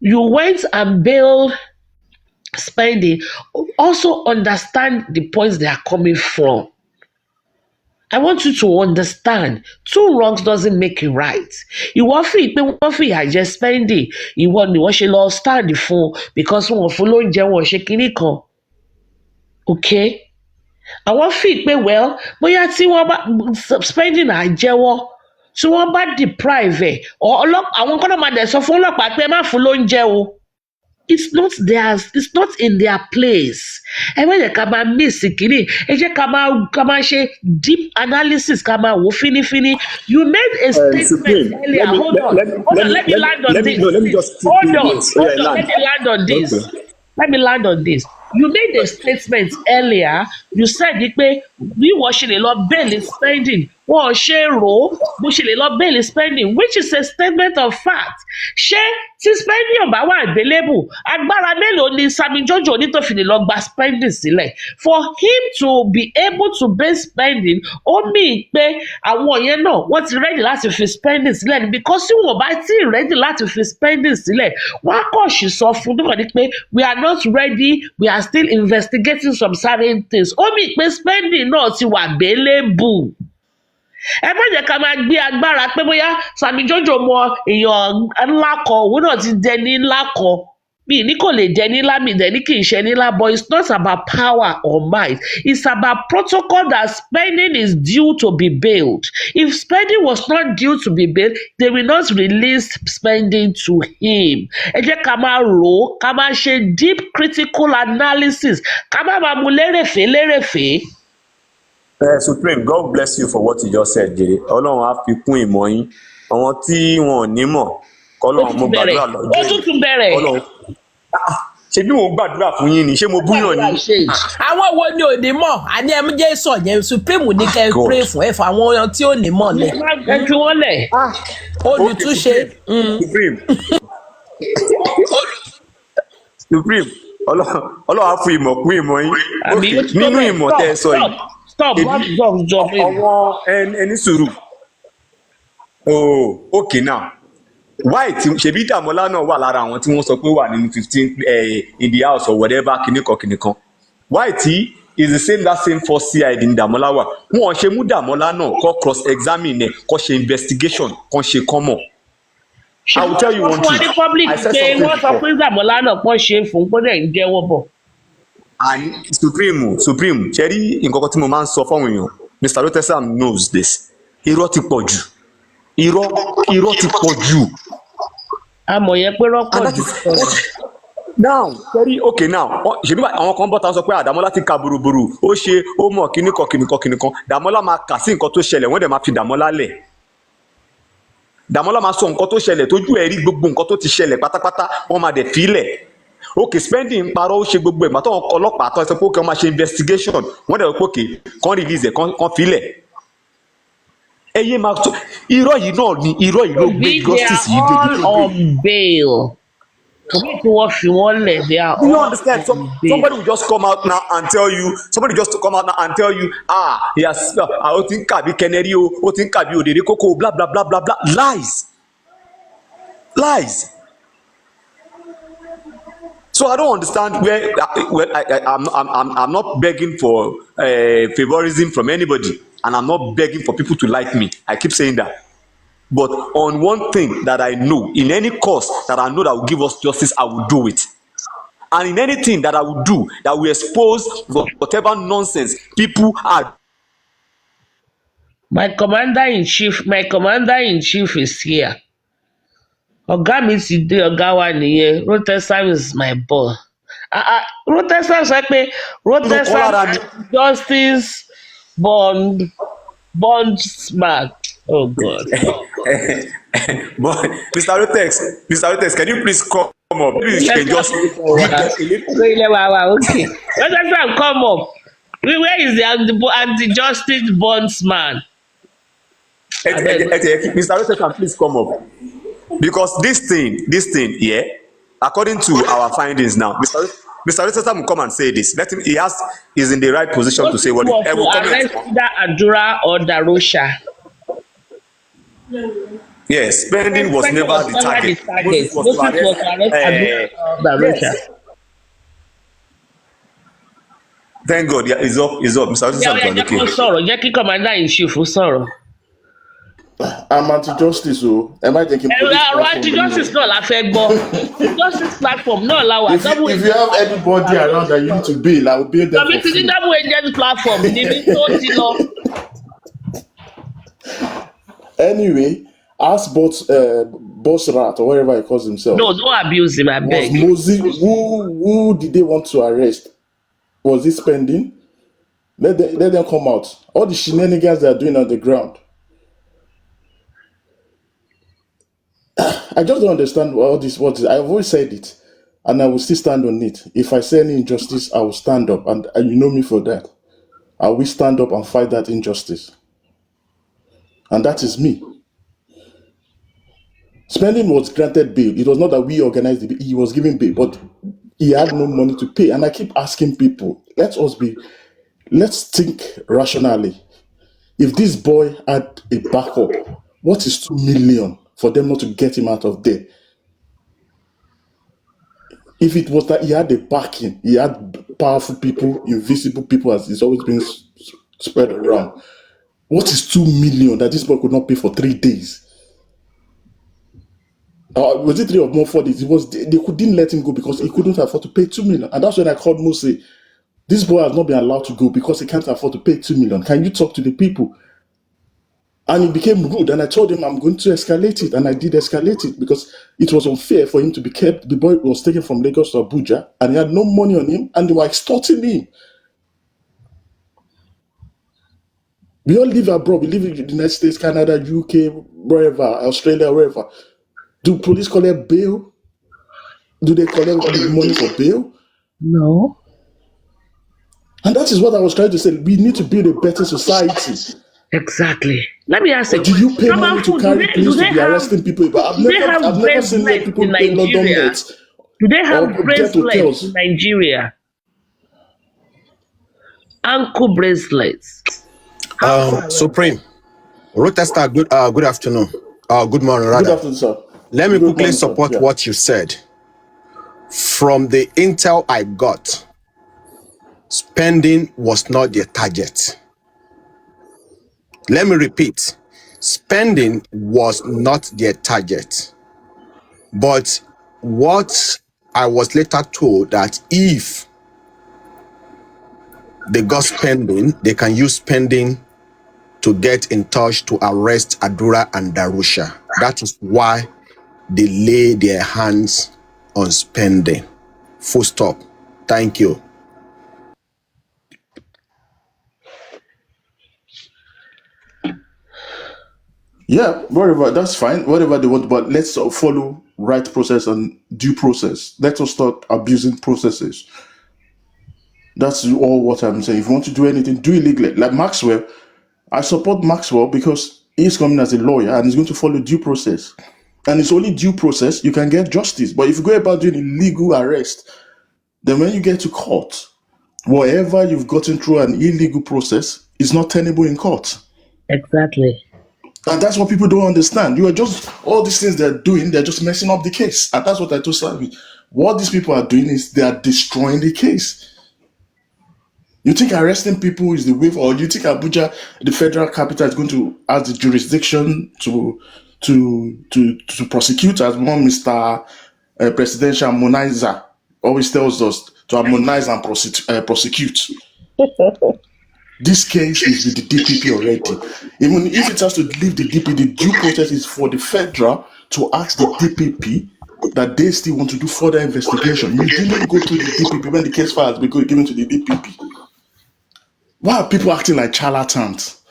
you went and bailed spending. Also understand the points they are coming from. I want you to understand two wrongs doesn't make it right. Ìwọ fi pé wọ́n fi ìyà jẹ spending, ìwọ ni wọ́n ṣe lọ stand fún because wọn ò fún lóúnjẹ wọn ò ṣe kinní kan. Okay? Àwọn fi pé well bóyá tí wọ́n bá spending à jẹ́wọ́ tí wọ́n bá deprive ẹ̀ àwọn kan náà máa dẹ̀ sọ fún ọlọ́pàá pé ẹ má fún lóúnjẹ o. It's not theirs, it's not in their place. Ẹ má jẹ́ ká máa miss kínní, ẹ jẹ́ ká máa ṣe deep analysis ká máa wò fínífíní. You made a statement earlier. Hold on, let me land on this. Hold on, let me land on this. Let me land on this. You made a statement earlier. You said pé bí wọ́n ṣe lè lọ bail spending, wọ́n ṣe rò ó bó ṣe lè lọ bail spending, which is a statement of fact. Ṣé tí spending ọ̀bá wà available, agbára mélòó ni Sammyjojo ní tó fi lè lọ gba spending sílẹ̀? For him to be able to bail spending, ó mean pé àwọn yẹn náà wọ́n ti ready láti fi spending sílẹ̀ ni, because tí wọ́n bá ti ready láti fi spending sílẹ̀, wọ́n á kàn ṣì sọ fún nígbà ní pé we are not ready, we are still investigating some certain things. Ó mean pé spending náà ti wà available. Ẹ má jẹ́ ká máa gbé agbára pé bóyá Sammyjojo mọ èèyàn ńlá kan òun náà ti dẹni ńlá kan mi ní kò lè dẹni ńlá mi dẹni kì í ṣe ní ńlá, but it's not about power or might, it's about protocol that spending is due to be bailed. If spending was not due to be bailed, they will not release spending to him. Ẹ jẹ́ ká máa rò ó, ká máa ṣe deep critical analysis, ká má máa mú lérèfé. Supreme, God bless you for what you just said, Jere. Ọlọ́run á fi kún ìmọ̀ yín. Àwọn tí wọn ò ní mọ̀, kọ́lọ́run mo gbàdúrà lọ́jọ́ yìí. Ó tún tún bẹ̀rẹ̀. Ṣé bí mo gbàdúrà fún yín ni? Ṣé mo búyàn ni? Àwọn wo ni ò ní mọ̀? Àní ẹ jẹ́ sọ yẹn Supreme ní kẹ́ ẹ pray fún ẹ fún àwọn tí ò ní mọ̀ lẹ̀. Ẹ fi wọ́n lẹ̀. Olùtúnṣe. Supreme, Ọlọ́run á fún ìmọ̀ kún ìmọ̀ yín. Nínú ìmọ̀ tẹ́ ẹ sọ yìí. Stop. Ọwọ́ ẹni sùúrù. Oh, okay now. Why ṣebí Dàmọ́lá náà wà lára àwọn tí wọ́n sọ pé wà nínú 15 in the house or whatever kìnìkan. Why tí is the same that same first CID ní Dàmọ́lá wà? Wọ́n ṣe mú Dàmọ́lá náà kọ́ cross examine ẹ̀ kọ́ ṣe investigation kan ṣe common. I will tell you one thing. I said something before. Wọ́n sọ pé Dàmọ́lá náà pọ̀ ṣe fún gbọ́dọ̀ ń jẹ́wọ́ bọ̀. And Supreme ṣe rí nǹkan tí mo máa ń sọ fáwọn èèyàn, Mr. Rotesam knows this. Irọ́ ti pọ̀ jù. Irọ́ ti pọ̀ jù. Àmọ̀ yẹn pé rọ́pọ̀ jù. Now okay now ṣebí àwọn kan bọ́ta sọ pé Dàmọ́lá ti ka burúburú ó ṣe ó mọ̀ kìnìkan Dàmọ́lá máa kà sí nǹkan tó ṣẹlẹ̀ wọ́n dẹ̀ máa fi Dàmọ́lá lẹ̀. Dàmọ́lá máa sọ nǹkan tó ṣẹlẹ̀ tójú ẹ̀ rí gbogbo nǹkan tó ti ṣẹlẹ̀ pátápátá wọ́n máa dẹ̀ fi lẹ̀. Okay, spending parọ́ ó ṣe gbogbo ẹ̀ màtọ́ ọlọ́pàá tó ẹ sọ pé ó kẹ́ ọ́ máa ṣe investigation wọ́n dẹ̀ pé òkè kan release ẹ̀ kan filẹ̀. Ẹyẹ máa tó irọ́ yìí náà ni irọ́ yìí ló gbé justice yìí dé. They are all on bail. Kòmí tí wọ́n fi wọ́n lẹ̀ they are all on bail. You understand? Somebody will just come out now and tell you he has ó ti ń kàbí kẹnẹrí o ó ti ń kàbí òdèrè kókó bla bla bla bla bla lies. So I don't understand where I'm not begging for favorism from anybody, and I'm not begging for people to like me. I keep saying that. But on one thing that I know, in any cause that I know that will give us justice, I will do it. And in anything that I will do that will expose whatever nonsense people are. My commander-in-chief is here. Ọ̀gá mi ti dé, ọ̀gá wa nìyẹn. Rotesam is my boss. Rotesam sọ pé Rotesam justice bond smart. Oh God. But Mr. Rotex, can you please come up? Please, you can just. Okay. Rotesam, come up. Where is the anti-justice bondsman? Mr. Rotex, please come up. Because this thing, yeah, according to our findings now, Mr. Rotex will come and say this. Let him. He's in the right position to say what. Arrest either Adura or Darosha. Yes, spending was Spending never was the never the target. target. Moses was to Moses arrest. was to arrest Darusha. Yes. Thank God. Yeah, it's up. Mr. Ó yá Odusankan, jẹ́ kó okay. sọ̀rọ̀, jẹ́ kí commander in chief sọ̀rọ̀. I'm anti-justice, so am I taking police Ọ̀rọ̀ platform anti-justice anyway? náà la fẹ́ gbọ́. Justice platform náà la wà. If you have anybody around that you need to bail, I will bail them Tàbí for ti ní free. double agent platform ni mí tó ti lọ. Anyway, ask Boss Rat or whatever he calls himself. No, don't abuse him, Was abeg. Moses who did they want to arrest? Was he spending? Let them come out. All the shenanigans they are doing on the ground. I just don't understand all this. I've always said it, and I will still stand on it. If I say any injustice, I will stand up, and you know me for that. I will stand up and fight that injustice, and that is me. Spending was granted bail. It was not that we organized it. He was given bail, but he had no money to pay. And I keep asking people, let's think rationally. If this boy had a backup, what is 2 million for them not to get him out of there? If it was that he had a backing, he had powerful people, invisible people, as it's always been spread around. What is 2 million that this boy could not pay for 3 days? Was it 3 or more 4 days? They didn't let him go because he couldn't afford to pay 2 million. And that's when I called Mose. This boy has not been allowed to go because he can't afford to pay 2 million. Can you talk to the people? And he became rude. And I told him I'm going to escalate it. And I did escalate it because it was unfair for him to be kept. The boy was taken from Lagos to Abuja and he had no money on him and they were extorting him. We all live abroad. We live in the United States, Canada, UK, wherever, Australia, wherever. Do police collect bail? Do they collect money for bail? No. And that is what I was trying to say. We need to build a better society. Exactly. Let me ask you. Or do you pay money to carry police to be arresting people? But I've never seen where people pay London Nets Do they have or get bracelets hotels. in Nigeria? Ankle bracelets. Supreme. Protester, good afternoon. Good morning, rather. Good afternoon, sir. Let me Good quickly morning, sir. support Yeah. what you said. From the intel I got, spending was not their target. Let me repeat. Spending was not their target. But what I was later told that if they got spending, they can use spending to get in touch to arrest Adura and Darusha. That is why they lay their hands on spending. Full stop. Thank you. Yeah, whatever, that's fine. Whatever they want, but let's follow right process and due process. Let us stop abusing processes. That's all what I'm saying. If you want to do anything, do it legally. Like Maxwell, I support Maxwell because he's coming as a lawyer and he's going to follow due process. And it's only due process you can get justice. But if you go about doing illegal arrest, then when you get to court, whatever you've gotten through an illegal process is not tenable in court. Exactly. And that's what people don't understand. You are just, all these things they're doing, they're just messing up the case. And that's what I told Savvy. What these people are doing is they are destroying the case. You think arresting people is the way, or you think Abuja, the federal capital, is going to have the jurisdiction to prosecute, as one Mr. Presidential Harmonizer always tells us, to harmonize and prosecute. This case is with the DPP already. Even if it has to leave the DPP, the due process is for the federal to ask the DPP that they still want to do further investigation. You didn't go to the DPP when the case file has been given to the DPP. Why are people acting like charlatans?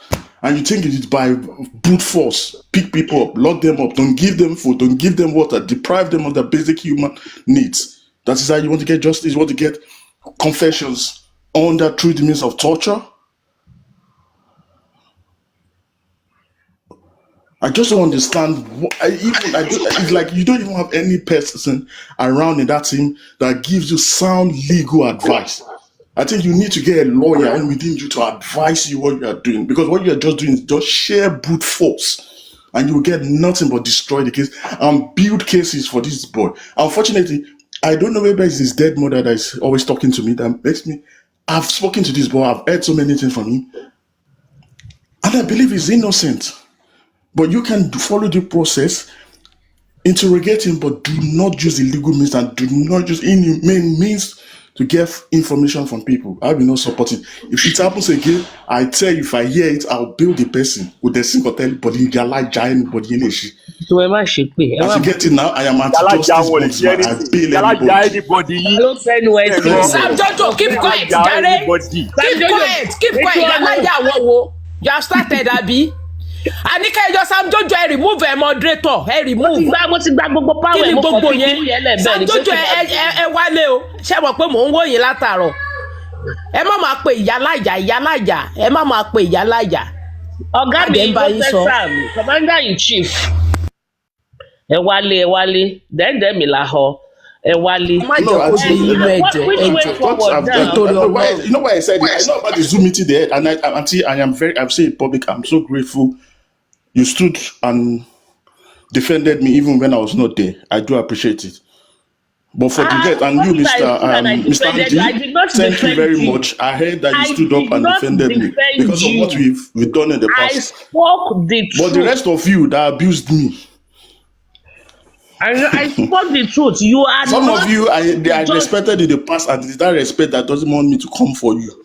And you think it is by brute force, pick people up, lock them up, don't give them food, don't give them water, deprive them of their basic human needs. That is how you want to get justice, you want to get confessions through the means of torture. I just don't understand. It's like you don't even have any person around in that team that gives you sound legal advice. I think you need to get a lawyer within you to advise you what you are doing, because what you are just doing is just sheer brute force. and you will get nothing but destroy the case and build cases for this boy. Unfortunately, I don't know whether it's his dead mother that is always talking to me that makes me. I've spoken to this boy, I've heard so many things from him, and I believe he's innocent. But you can follow the process, interrogate him, but do not use illegal means and do not use inhumane means to get information from people. I will not support it. If it happens again, I tell you, if I hear it, I'll build the person with the single tell body like giant body in it. tó ẹ má ṣe pé ẹ As má you get it now, I am Yálà já anti-justice wọn lè ṣe bondsman. I anything. bail Yálà já everybody. anybody yín. ló fẹnu ẹ sí Ẹ̀gbọ́n. Sammyjojo, keep Yálà quiet, já jare. anybody. Keep quiet. Yálàyà àwọn wo? You have started, abi? Àníkẹ́ ẹjọ́ Sammyjojo ẹ remove ẹ moderator ẹ remove. mo ti gba gbogbo Kí power ni mo kàn gbogbo fi kí yẹn lẹ bẹ́ẹ̀ ni. Sammyjojo ẹ wálé o. Ṣé mọ̀ pé mò ń wò yín látàárọ̀? Ẹ má máa pe ìyáláyà, ẹ má máa pe ìyáláyà. ọ̀gá mi Adé ń bá yín sọ. professor commander in chief ẹ wálé dẹ́ndẹ́ mi la họ ẹ wálé. Má jẹ́ kó di inú ẹ̀jẹ̀ Which way ẹ̀jẹ̀. forward now? You know why I said it? I know about the Zoom meeting there, and I've said it public. I'm so grateful. You stood and defended me even when I was not there. I do appreciate it. But for the rest, and you, Mr. Andy, thank you very much. I heard that you stood up and defended me because of what we've done in the I past. spoke the truth. But the rest of you that abused me, I spoke the truth. You are some not, of you, I just- respected in the past, and it's that respect that doesn't want me to come for you.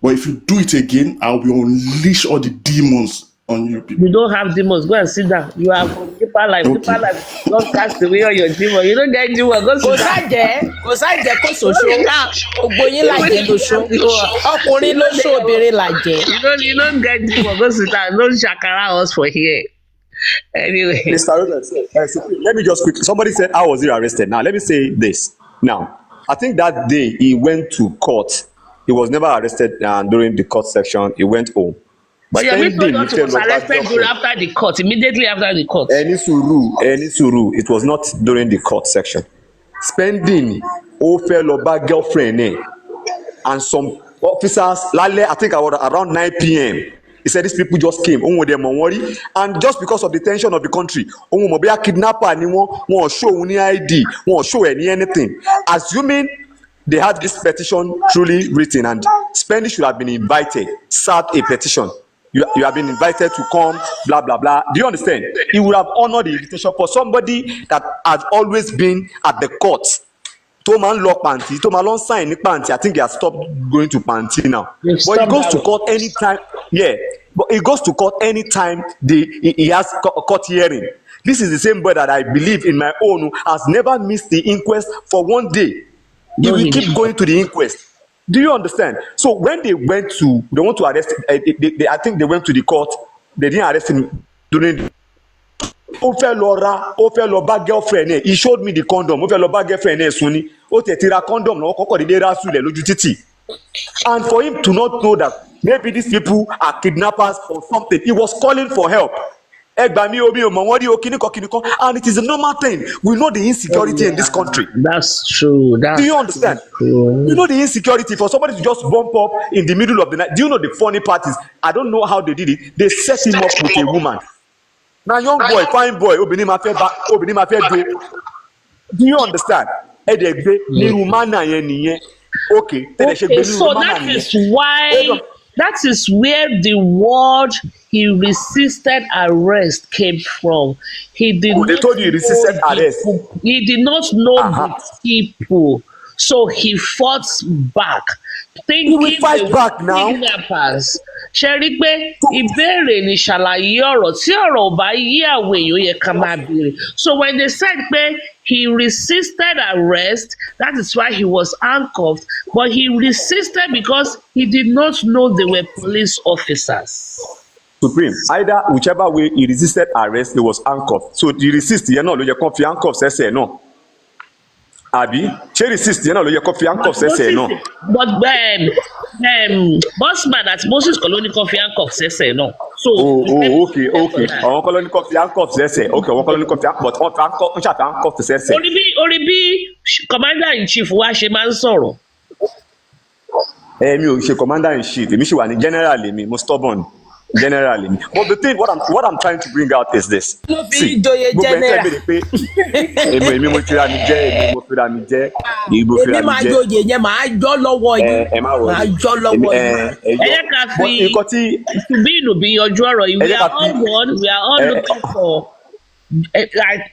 But if you do it again, I will unleash all the demons on you people. You don't have demons. Go and sit down. You have deeper life. Okay. Deeper life. Don't cast away all your demons. You don't get demons. Go Kò sit down. sájẹ́ kó ṣoṣo. Gbogbo yín làjẹ́ lóṣó. Ọkùnrin lóṣó, obìnrin làjẹ́. You don't get demons. Go sit down. Don't shakara us for here. Anyway. Mr. Robert, let me just quickly. Somebody said, "How was he arrested?" Now, let me say this. Now, I think that day he went to court. He was never arrested during the court section. He went home. But your Spending people was little arrested local- after the court, immediately after the court. Any suru. It was not during the court section. Spending ó fẹ́ lọ bá girlfriend ẹ̀, and some officers lálẹ́, I think around 9 p.m. He said these people just came. Òun ò dẹ̀ mọ̀ wọ́n rí, and just because of the tension of the country, òun mọ̀ bóyá kidnapper ni wọ́n ò show òun ní ID, wọn ò show ẹ̀ ní anything. Assuming they had this petition truly written and Spending should have been invited, served a petition. You have been invited to come, blah, blah, blah. Do you understand? He would have honored the invitation for somebody that has always been at the court. Tó máa ń lọ pàǹtí, tó máa lọ ń sign ní pàǹtí. I think he has stopped going to pàǹtí now. But he goes to court anytime. Yeah, but he goes to court anytime he has court hearing. This is the same boy that I believe in my own has never missed the inquest for one day. He will keep going to the inquest. Do you understand? So when they want to arrest him, I think they went to the court. They didn't arrest him during. Ó fẹ́ lọ bá girlfriend ẹ̀. He showed me the condom. Ó fẹ́ lọ bá girlfriend ẹ̀ sùn ni. Ó tètè ra condom náà. Kọ́kọ́ dédé ra sùlẹ̀ lójú títì. And for him to not know that maybe these people are kidnappers or something, he was calling for help. And it is a normal thing. We know the insecurity in this country. That's true. Do you understand? You know the insecurity for somebody to just bump up in the middle of the night. Do you know the funny part is, I don't know how they did it. They set him up with a woman. Now, young boy, fine boy, obìnrin máa fẹ́ do. Do you understand? Okay. Okay, so that is where the word he resisted arrest came from. He did they told you he resisted arrest. He did not know the people, so he fought back. He will fight back now. Kidnappers. Ṣé rí pé ìbéèrè ni ṣàlàyé ọ̀rọ̀ tí ọ̀rọ̀ ò bá yí àwọn èèyàn yẹ ká máa béèrè. So when they said pé he resisted arrest, that is why he was handcuffed, but he resisted because he did not know they were police officers. Supreme, either whichever way he resisted arrest, he was handcuffed. So the resist yẹn náà ló yẹ kó fi handcuffs ẹsẹ̀ náà. Àbí ṣé resist yẹn náà ló yẹ kó fi handcuffs ẹsẹ̀ náà. But bossman at Moses Colony kó fi handcuffs ẹsẹ̀ náà. So okay. Àwọn colony kó fi handcuffs ẹsẹ̀. Okay, àwọn colony kó fi handcuffs, but wọ́n ṣàfi handcuffs ẹsẹ̀. Orí bí commander in chief wa ṣe máa ń sọ̀rọ̀. Mi ò ṣe commander in chief, èmi ṣì wà ní general èmi, mo stubborn. generally. But the thing, what I'm trying to bring out is this. ló fi See, joyè gbogbo ẹni tẹ́ general. béèrè pé èmi mo fira mi jẹ́, èmi mo fira mi jẹ́, èmi mo Èmi fira mi máa jẹ́. joyè yẹn máa yọ́ lọ́wọ́ yín. Ẹ má Máa wọlé. yọ́ lọ́wọ́ yín. Ẹ ẹ yọ. jẹ́ ká But fi nǹkan tí ṣùbínú bí yanjú ọ̀rọ̀ yìí. ẹ We jẹ́ ká are fi all one. We are all looking for.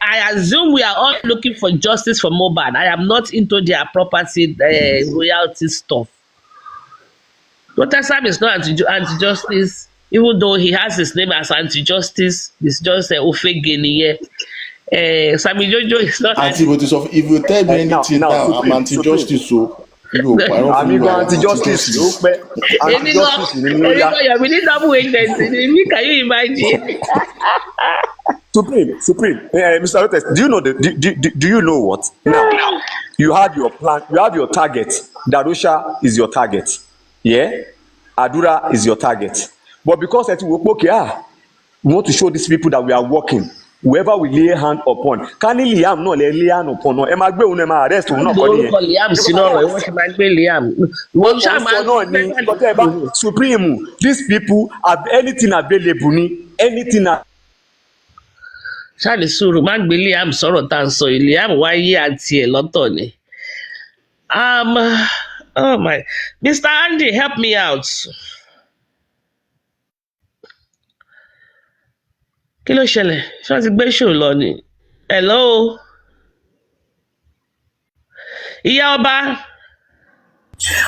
I assume we are all looking for justice for Mohbad. I am not into their property royalty stuff. Dr. Sam is not anti-justice, even though he has his name as anti-justice. It's just Ofegeniye. Sammyjojo is not Auntie, but if you tell me anything now, I'm Supreme, anti-justice, so you amigo anti-justice ló pẹ́ anti-justice ni ó yá. You're really double agent. Can you imagine? Supreme, Mr. Lotus, do you know what? Now, you had your plan, you have your target. Darusha is your target. Yeah? Adura is your target. But because we want to show these people that we are working. Whoever we lay hand upon. Can Liam no lay hand upon? No, Emma Gbe Unema arrest no Liam sínú ọ̀rọ̀ ìwọ́n ṣe máa gbé Liam. Wọ́n ṣáà máa Supreme, these people have anything available ni anything. Ṣáàlì sùúrù má gbé Liam sọ̀rọ̀ tá à ń sọ yìí. Liam wáyé àti ẹ̀ lọ́tọ̀ ni. Oh my, Mr. Andy, help me out. Kí ló ṣẹlẹ̀? Ṣé wọ́n ti gbé ṣò lọ ni? Hello? Ìyá ọba.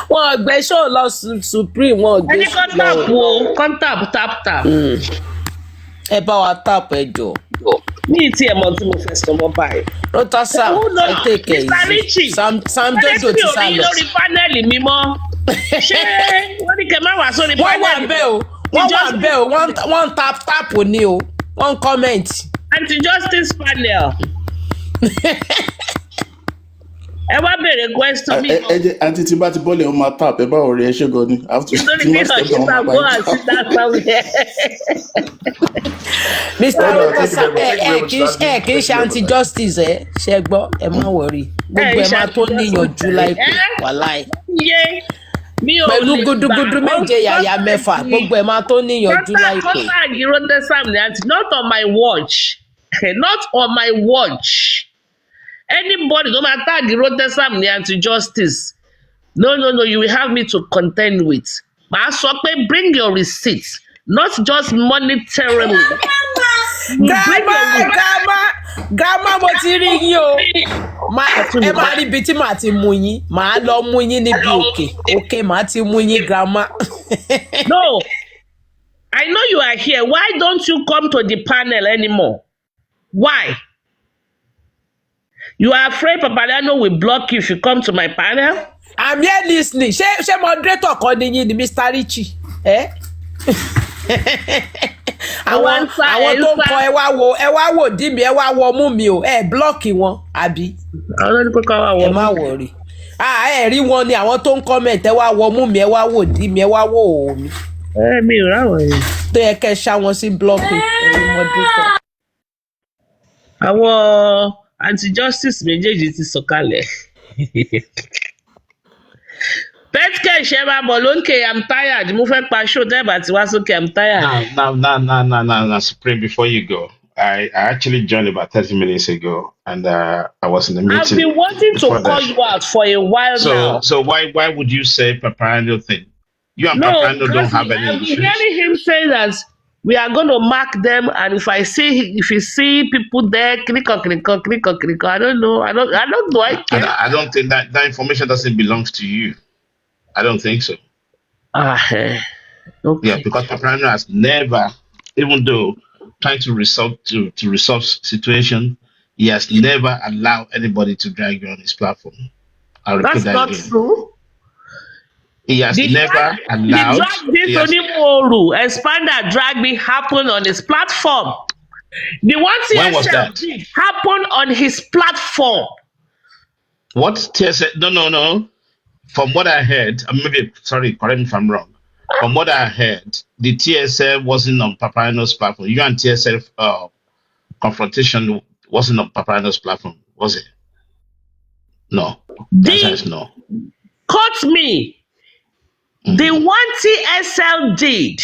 Wọ́n gbé show lọ Supreme, wọ́n gbé Ẹni show kan lọ. tap wo, kan tap. Ẹ bá wa tap ẹ jọ. Ní ìtì ẹ̀mọ́ tí mo fẹ́ sọ mọ́ báyìí. Dr. Sam, ẹ take it Mr. easy. Richie. Sammyjojo ti sá lọ. lórí pánẹ́ẹ̀lì mi mọ́. Ṣé wọ́n ní kẹ́ máa wà sórí Wọ́n wà pánẹ́ẹ̀lì? bẹ́ẹ̀ o, wọ́n wà bẹ́ẹ̀ o, wọ́n tap ni o, wọ́n comment. Anti-justice panel. Ẹ wá béèrè question mi. Auntie, tí bá ti bọ́lẹ̀ ọmọ tap, ẹ bá ọ̀rẹ́ ẹ ṣe gan ni. Lórí bí ọ̀ṣun go and sit down somewhere. Mr. Dr. Sam, ẹ kì í ṣe anti-justice ẹ ṣe gbọ́, ẹ má wọrí. Gbogbo ẹ máa tó níyànjú láìpẹ́, wàláì. Yé mi ò Pẹ̀lú gudugudu méje yàyà mẹ́fà, gbogbo ẹ máa tó níyànjú láìpẹ́. Kọ́tà ìrọ́dẹ Sam ni àǹtí, not on my watch. Not on my watch. Anybody tó máa tag ìrọ́dẹ Sam ni anti-justice. No, you will have me to contend with. Màá sọ pé bring your receipts, not just monetarily. Grandma mo ti rí yín o. Ẹ máa rí ibi tí màá ti mú yín. Màá lọ mú yín níbi òkè màá ti mú yín grandma. No, I know you are here. Why don't you come to the panel anymore? Why? You are afraid Papaliano will block you if you come to my panel? I'm here listening. Ṣé moderator kan ni yín ni Mr. Richie? Àwọn tó ń kọ ẹ wá wò dí mi, ẹ wá wọ mú mi o, ẹ blọ́ọ̀kì wọn, àbí? Àwọn ẹni pé ká wá wọ. Ẹ má wọrí. Ẹ rí wọn ni àwọn tó ń comment, ẹ wá wọ mú mi, ẹ wá wò dí mi, ẹ wá wò òwò mi. Mi ò ráwọ̀ yẹn. Tó yẹ kẹ́ ṣá wọn sí blọ́ọ̀kì, ẹ̀yin moderator. Àwọn anti-justice méjèèjì ti sọ̀kalẹ̀. Petke ṣe máa bọ̀ lókè, I'm tired. Mo fẹ́ pa show tẹ́ẹ̀bà tí wá sókè, I'm tired. Now, Supreme, before you go, I actually joined about 30 minutes ago, and I was in the meeting. I've been wanting to call you out for a while now. So why would you say Paparando thing? You and Paparando don't have any I'm issues. hearing him say that we are going to mark them, and if you see people there, click on. I don't know. I don't know. I don't think that information doesn't belong to you. I don't think so. Okay. Yeah, because Paparando has never, even though trying to resolve situation, he has never allowed anybody to drag you on his platform. I'll repeat That's that not again. true. He has never allowed. The drag this Onimoru expander drag me happened on his platform. The one When was that? TSL happened on his platform. What TSL? No. From what I heard, sorry, correct me if I'm wrong. From what I heard, the TSL wasn't on Paparano's platform. You and TSL confrontation wasn't on Paparano's platform, was it? No. The answer is no. Caught me. The one TSL did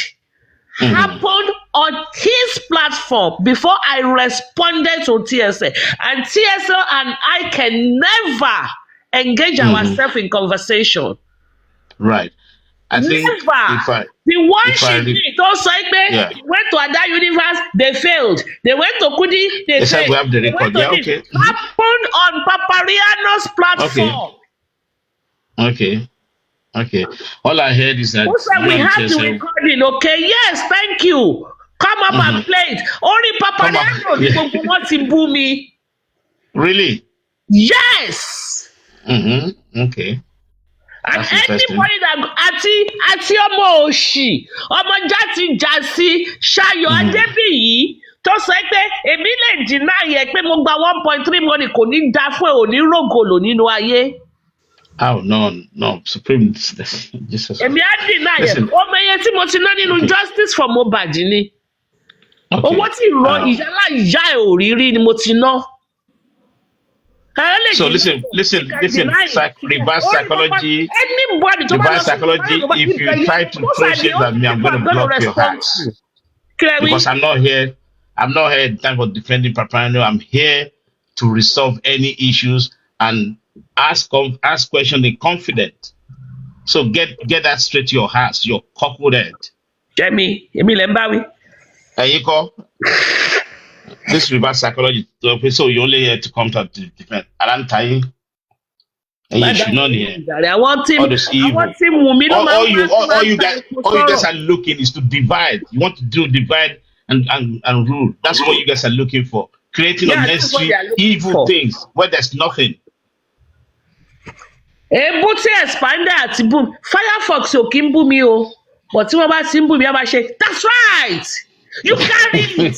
happened on his platform before I responded to TSA. And TSA and I can never engage ourselves in conversation. Right. I think Never. The one if she I re- did also yeah, went to other universe, they failed. They went to Kudi, they they said failed. we have the They record. went to Yeah, this. okay. Happened on Papariano's platform. Okay. All I heard is that Who said you we and have the TSL recording? Okay, yes, thank you. Come up and play it. Only come up. Papariano ni gbogbo wọn ti bú mi. Really? Yes. Okay. And That's interesting. anybody that àti ọmọ òṣì ọmọ játijàsí Ṣayọ̀ Adébíyì tó sọ pé èmi lè deny yẹ pé mo gba 1.3 million kò ní dá fún ẹ ò ní rògòlò nínú ayé. Oh no, Supreme Jesus. Èmi á deny yẹ Listen. ọmọ iye tí mo ti ná nínú justice for Mohbad ni. Owó tí ìran ìyálà ìyá ẹ̀ ò rí rí ni mo ti ná. So listen. Reverse psychology. Anybody to Reverse psychology. If you try to throw shit at me, I'm going to block your house. Because I'm not here in time for defending Paparano. I'm here to resolve any issues and ask questions in confidence. So get that straight to your house, your cockwood head. Jamie, Emi Lembawi. And you call this reverse psychology. So you only here to come to defend. And I'm tired. And you should not here. I want him. All this evil. All you guys are looking is to divide. You want to do divide and rule. That's what you guys are looking for. Creating unnecessary evil things where there's nothing. Èébú tí expander àti boom Firefox ò kí ń bú mi o but tí wọ́n bá ti ń bú mi á máa ṣe that's right you carry it.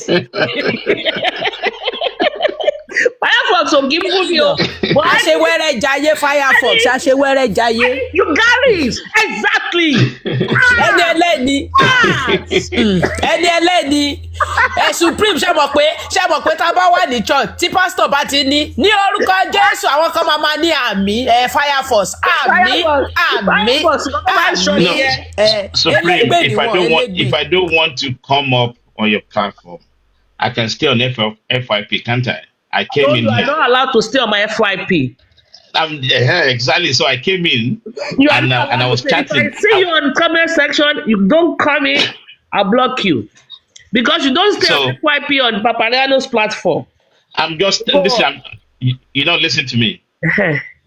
Firefox ò kí ń bú mi o but Aṣewẹ́rẹ́ jayé Firefox aṣewẹ́rẹ́ jayé. you carry it exactly. Ẹni ẹlẹ́ni Supreme ṣe mọ̀ pé tá a bá wà ní church tí pastor bá ti ní orúkọ Jésù àwọn kan máa ní àmì Firefox àmì. Supreme, if I don't want to come up on your platform, I can stay on FYP, can't I? I came in you are here. not allowed to stay on my FYP. Exactly. So I came in and I was chatting. If I see you on comment section, you don't come in, I'll block you. Because you don't stay on FYP on Papariano's platform. I'm just listen. Listen to me.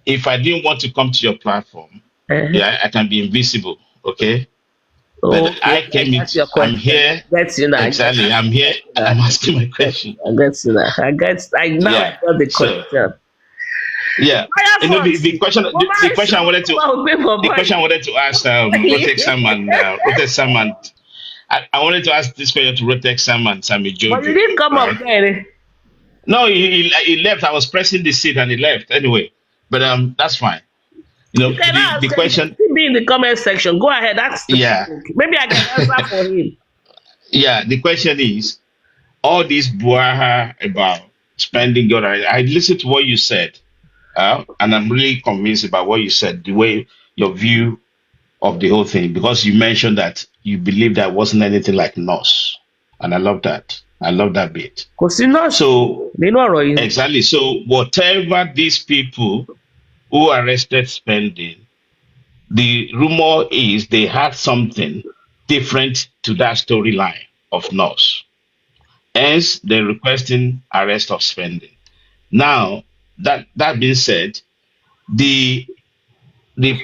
If I didn't want to come to your platform, I can be invisible. Okay. But I came in. I'm here. Exactly. I'm here. And I'm asking my question. I got the question. Yeah. The question I wanted to ask Rotex Sam and I wanted to ask this question to Rotex Sam and Sammyjojo. But you didn't come up there. No, he left. I was pressing the seat and he left anyway. But that's fine. The question. Be in the comment section. Go ahead. Ask. Maybe I can answer for him. Yeah. The question is, all this brouhaha about spending your. I listened to what you said, and I'm really convinced about what you said. The way your view of the whole thing, because you mentioned that you believe there wasn't anything like NOS, and I love that. I love that bit. So exactly. So whatever these people who arrested spending, the rumor is they had something different to that storyline of NOS. Hence, they're requesting arrest of spending. Now, that being said, the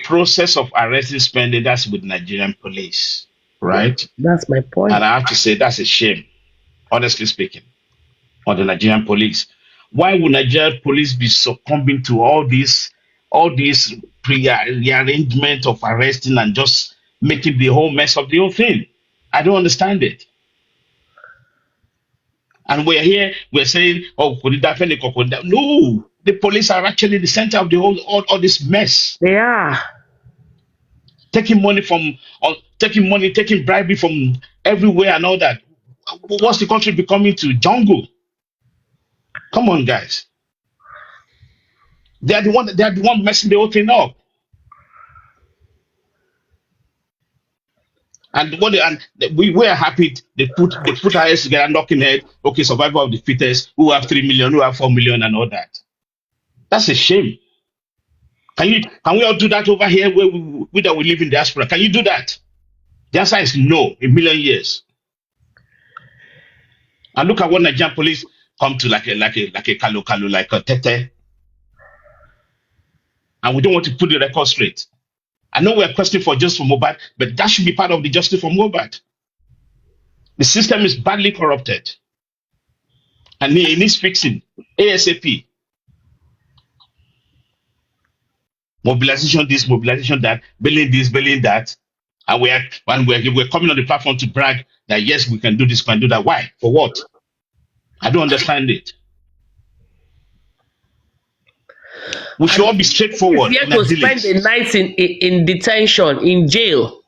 process of arresting spending, that's with Nigerian police, right? That's my point. And I have to say that's a shame, honestly speaking, on the Nigerian police. Why would Nigerian police be succumbing to all this rearrangement of arresting and just making the whole mess of the whole thing? I don't understand it. And we're saying, oh, could it definitely no, the police are actually the center of the whole all this mess. They are taking bribery from everywhere and all that. What's the country becoming to? Jungle. Come on, guys. They are the one messing the whole thing up. And we are happy they put our heads together, knocking head. Okay, survival of the fittest. Who have 3 million, who have 4 million, and all that. That's a shame. Can we all do that over here where we live in diaspora? Can you do that? The answer is no, a million years. And look at what Nigerian police come to like a kalu, like a tete. And we don't want to put the record straight. I know we're questioning for justice for Mohbad, but that should be part of the justice for Mohbad. The system is badly corrupted. And it needs fixing ASAP. Mobilization this, mobilization that, billing this, billing that. And we're coming on the platform to brag that yes, we can do this, we can do that. Why? For what? I don't understand it. We should all be straightforward Here in to our spend dealings. the night in detention, in jail.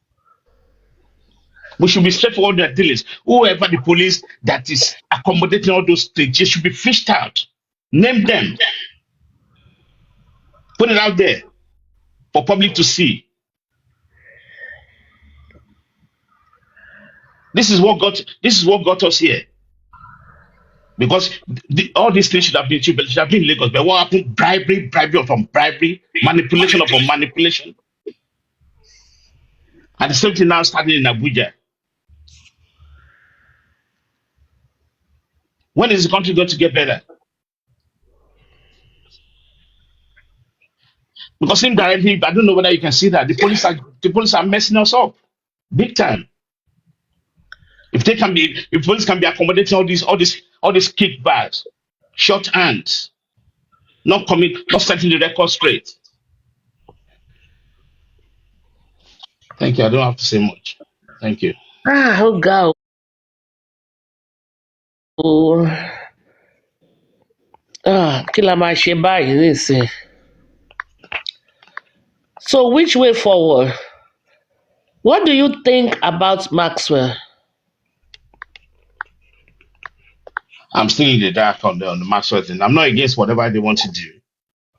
We should be straightforward in our dealings. Whoever the police that is accommodating all those things, they should be fished out. Name them. Put it out there for public to see. This is what got us here. Because all these things should have been cheap, should have been in Lagos. But what happened? Bribery upon bribery, manipulation upon manipulation. And the same thing now starting in Abuja. When is the country going to get better? Because indirectly, I don't know whether you can see that the police are messing us up big time. If police can be accommodating all these kickbacks, short hands, not setting the record straight. Thank you. I don't have to say much. Thank you. Oh God. Kí la máa ṣe báyìí nísìn? So which way forward? What do you think about Maxwell? I'm still in the dark on the Maxwell thing. I'm not against whatever they want to do.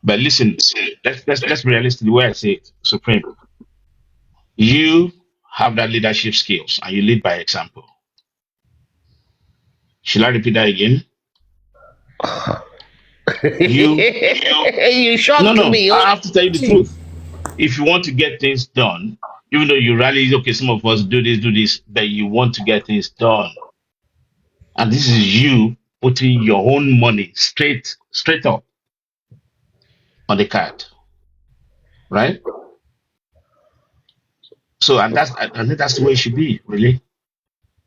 But listen, let's be realistic. The way I say it, Supreme, you have that leadership skills and you lead by example. Should I repeat that again? You shocked me. I have to tell you the truth. If you want to get things done, even though you rally, okay, some of us do this, but you want to get things done. And this is you putting your own money straight up on the card. Right? So I think that's the way it should be, really.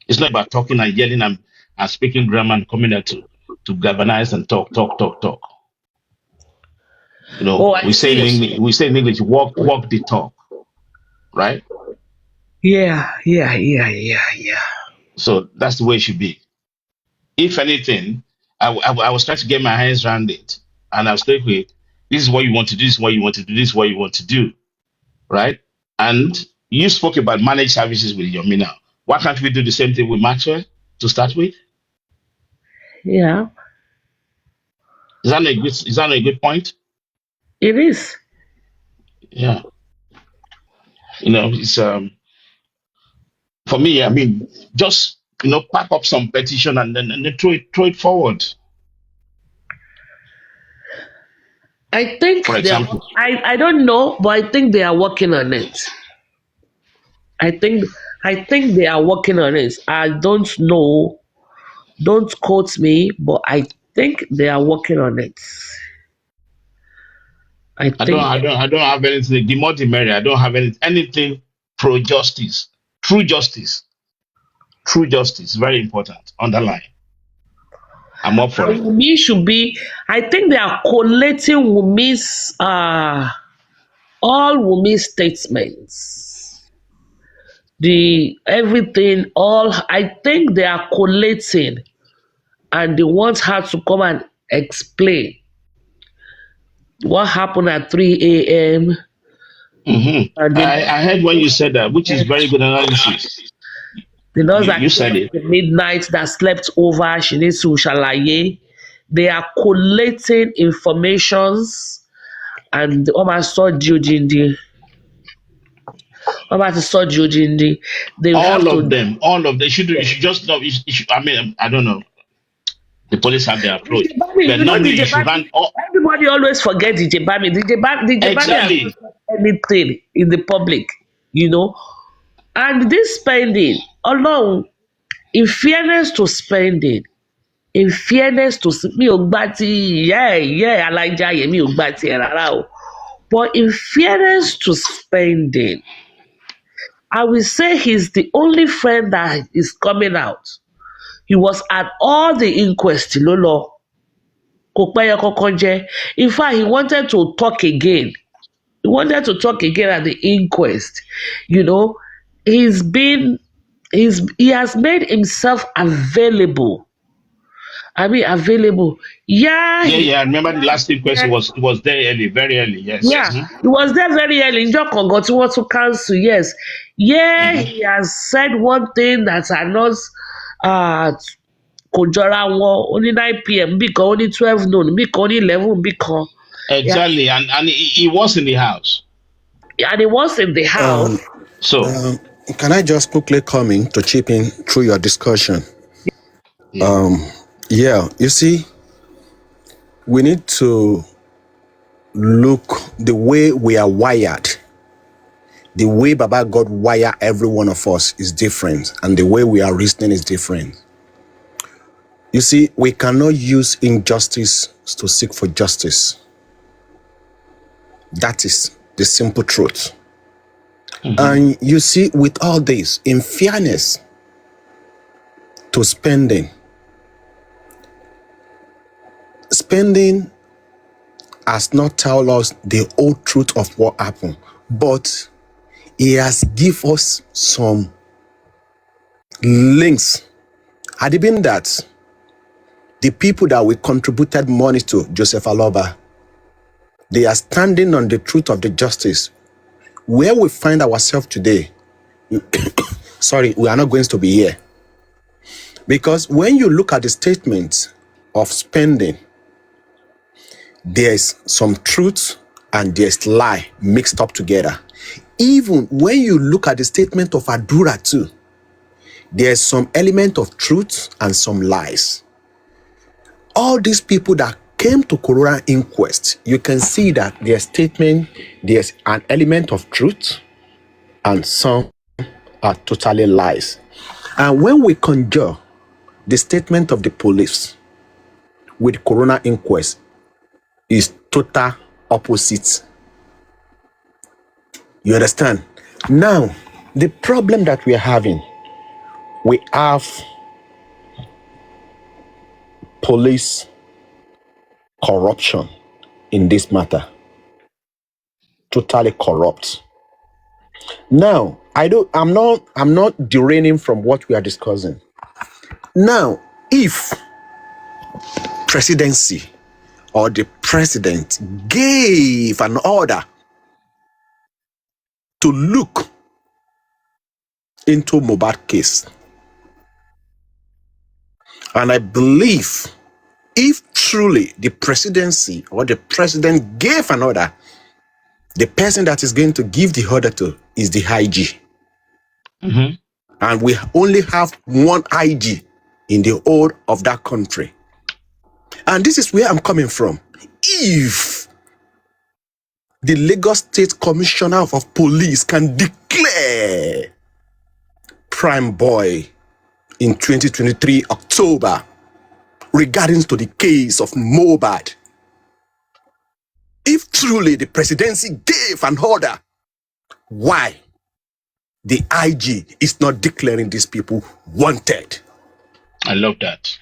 It's not about talking and yelling and speaking grammar and coming there to galvanize and talk. You know, we say in English, walk the talk, right? Yeah. So that's the way it should be. If anything, I was trying to get my hands around it, and I was thinking, this is what you want to do, this is what you want to do, this is what you want to do, right? And you spoke about managed services with Yomi now. Why can't we do the same thing with Maxwell to start with? Yeah. Is that a good point? It is. Yeah. You know, it's for me, I mean, just pack up some petition and then throw it forward. I think For example. I don't know, but I think they are working on it. I think they are working on it. I don't know. Don't quote me, but I think they are working on it. I don't have anything. The more the merrier. I don't have anything pro justice. True justice. Very important. Underline. I'm up for it. Wunmi should be. I think they are collating Wunmi's all Wunmi's statements. Everything. All. I think they are collating, and they want her to come and explain what happened at 3 a.m. Mm-hmm. I heard when you said that, which is very good analysis. You said it. Midnight that slept over, she needs to shalaye. They are collating informations and almost saw What about the Sojujindi? They have All of to. them, all of them. You should just know. I mean, I don't know. The police have their approach, DJ Bami, but you know normally you DJ should Bami. run. Oh, Everybody always forget DJ Bami. DJ Bami has not exactly. said anything in the public, you know. And this spending alone, in fairness to spending, in fairness to mi ò gbà tí alájàyè mi ò gbà tí ẹ rárá o. But in fairness to spending, I will say he's the only friend that is coming out. He was at all the inquest ló lọ. Kò pẹ́yẹ kankan jẹ. In fact, he wanted to talk again. He wanted to talk again at the inquest. You know, he has made himself available. I mean, available. Yeah, Yeah. I remember the last request. It was there early, very early. Yes. yeah. He was there very early. Njọ́ kan gan tí wọ́n tún cancel. Yes. Yeah, he has said one thing that are not uh, kò jọra wọn. Ó ní 9 p.m. bí kan, ó ní 12 noon bí kan, ó ní 11 bí kan. Yeah. Exactly, and he was in the house. And he was in the house. So Can I just quickly come in to chip in through your discussion? Yeah, you see, we need to look the way we are wired. The way Baba God wire every one of us is different, and the way we are reasoning is different. You see, we cannot use injustice to seek for justice. That is the simple truth. And you see, with all this, in fairness to spending has not told us the whole truth of what happened, but he has given us some links. Had it been that the people that we contributed money to, Joseph Aloba, they are standing on the truth of the justice, where we find ourselves today, sorry, we are not going to be here. Because when you look at the statement of spending, there's some truth and there's lie mixed up together. Even when you look at the statement of Adura too, there's some element of truth and some lies. All these people that came to Corona inquest, you can see that their statement, there's an element of truth and some are totally lies. And when we conjure the statement of the police with Corona inquest, is total opposite. You understand? Now, the problem that we are having, we have police corruption in this matter. Totally corrupt. Now, I'm not derailing from what we are discussing. Now, if presidency or the president gave an order to look into Mohbad case, and I believe if truly the presidency or the president gave an order, the person that is going to give the order to is the IG. And we only have one IG in the whole of that country. And this is where I'm coming from. If the Lagos State Commissioner of Police can declare Prime Boy in 2023 October regarding to the case of Mohbad, if truly the presidency gave an order, why the IG is not declaring these people wanted? I love that.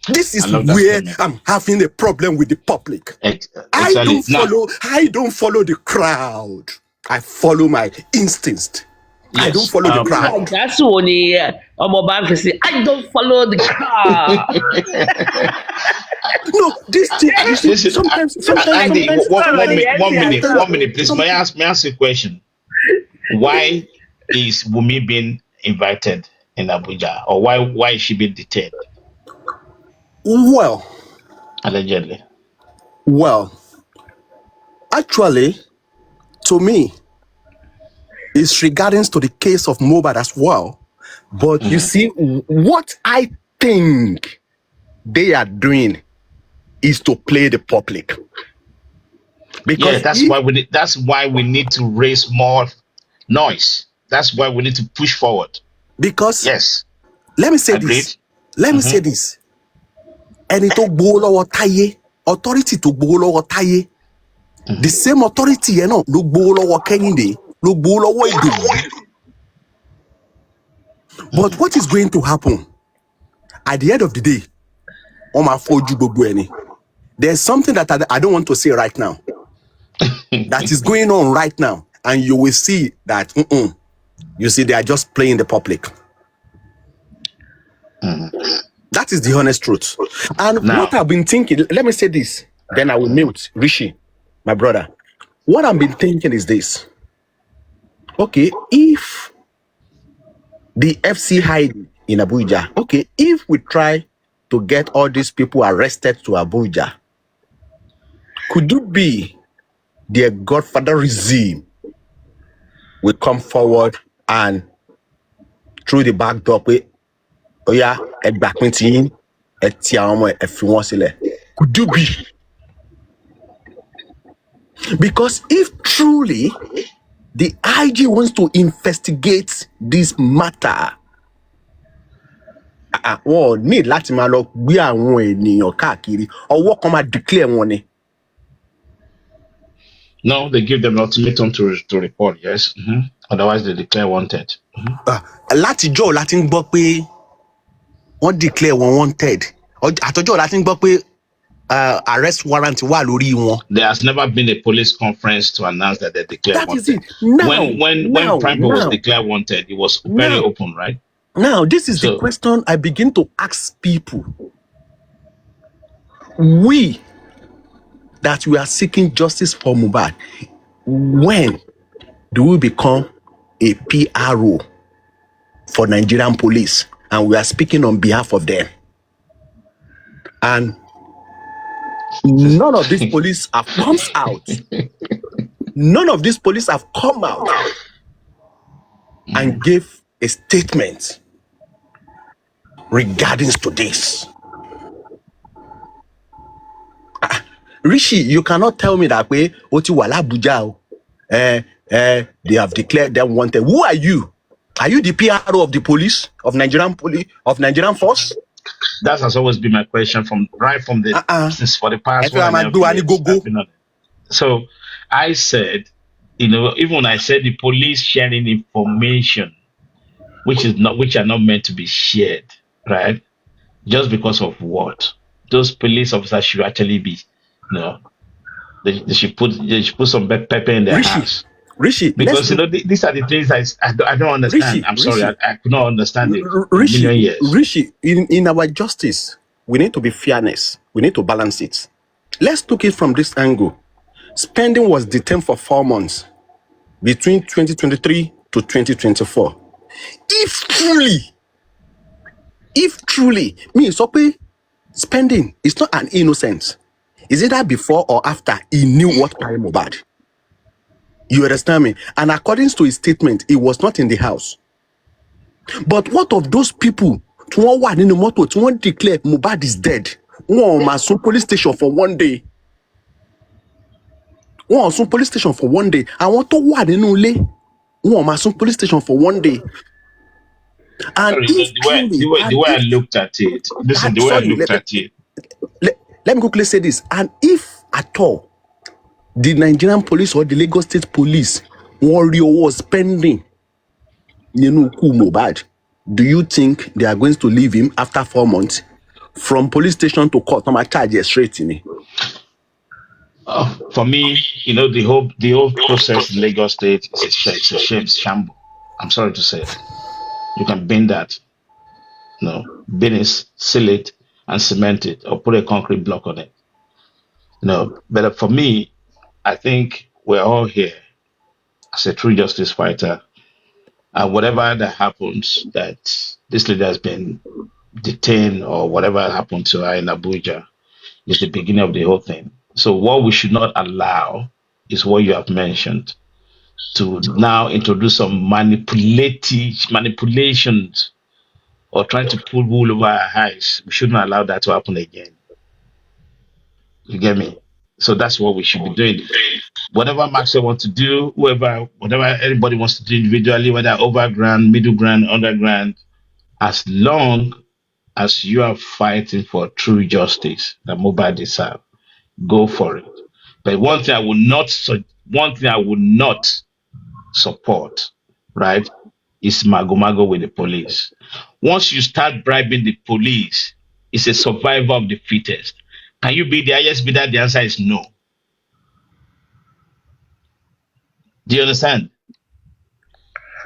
This is I love that where statement. I'm having a problem with the public. I Exactly. don't follow the crowd. I follow my instinct. I don't Yes. follow the crowd. That's when ọmọọba ń fi sí, I don't follow the car. No, this thing, you see, Listen, sometimes, Andy, one minute, sometimes- please. May I ask a question? Why is Wumi being invited in Abuja, or why is she being detained well, allegedly? actually, to me, It's regarding to the case of Mohbad as well. But you see, what I think they are doing is to play the public. Because Yeah, that's why we need to raise more noise. That's why we need to push forward. Because Yes, let me say agreed. this. Let me say this. Ẹni tó gbowó lọ́wọ́ Táyé, authority tó gbowó lọ́wọ́ Táyé, the same authority yẹn náà ló gbowó lọ́wọ́ Kẹ́hìndé, ló gbowó lọ́wọ́ Ìdòwú. But what is going to happen at the end of the day? wọ́n máa fojú gbogbo ẹni. There's something that I don't want to say right now that is going on right now, and you will see that you see they are just playing the public. That is the honest truth. And Now- what I've been thinking, let me say this, then I will mute Rishi, my brother. What I've been thinking is this. Okay, if the FC hide in Abuja, okay, if we try to get all these people arrested to Abuja, could it be their Godfather regime will come forward and through the back door, oh yeah, back could you be? Because if truly the IG wants to investigate this matter, need láti máa lọ gbé àwọn ènìyàn káàkiri, ọwọ́ kan máa declare wọn ni. No, they give them ultimatum to report. Yes, otherwise they declare wanted. Látijọ́ láti ń gbọ́ pé wọ́n declare wọn wanted. Àtọjọ́ láti ń gbọ́ pé arrest warrant wà lórí wọn. There has never been a police conference to announce that they declare That is wanted. it. Now, when Prime was declared wanted, it was very open, right? Now, this is the question I begin to ask people. We that we are seeking justice for Mohbad, when do we become a PRO for Nigerian police? And we are speaking on behalf of them. And none of these police have come out. None of these police have come out and gave a statement regarding to this. Rishi, you cannot tell me that way. They have declared them wanted. Who are you? Are you the PRO of the police of Nigerian force? That has always been my question from the since for the past 1.5 years. So I said, even when I said the police sharing information, which are not meant to be shared, right? Just because of what? Those police officers should actually be, they should put some pepper in their hands. Rishi, because these are the things I don't understand. Rishi, I'm sorry, I could not understand it. Rishi, million years. Rishi, in our justice, we need to be fairness. We need to balance it. Let's look it from this angle. Spending was detained for 4 months between 2023 to 2024. If truly, Spending is not an innocence. Is it that before or after he knew what carried Mohbad? You understand me? And according to his statement, he was not in the house. But what of those people who were in the motor, who declare Mohbad is dead? One must police station for 1 day. Police station for 1 day. I want to what in Ule. One must police station for 1 day. And the way I looked at it, listen, the way I looked at it. Let me quickly say this. And if at all, the Nigerian police or the Lagos State Police was spending, Mohbad, do you think they are going to leave him after 4 months from police station to court? I'm charge straight in it. For me, the whole process in Lagos State is a shame, shamble. I'm sorry to say it. You can bend that, bin it, seal it, and cement it, or put a concrete block on it. But for me, I think we're all here as a true justice fighter. And whatever that happens, that this lady has been detained or whatever happened to her in Abuja is the beginning of the whole thing. So what we should not allow is what you have mentioned. to now introduce some manipulations or trying to pull wool over our eyes. We shouldn't allow that to happen again. You get me? So that's what we should be doing. Whatever Maxwell wants to do, whatever anybody wants to do individually, whether overground, middle ground, underground, as long as you are fighting for true justice that Mobile deserve, go for it. But one thing I would not support, right, is mago with the police. Once you start bribing the police, it's a survival of the fittest. Can you be the highest bidder? The answer is no. Do you understand?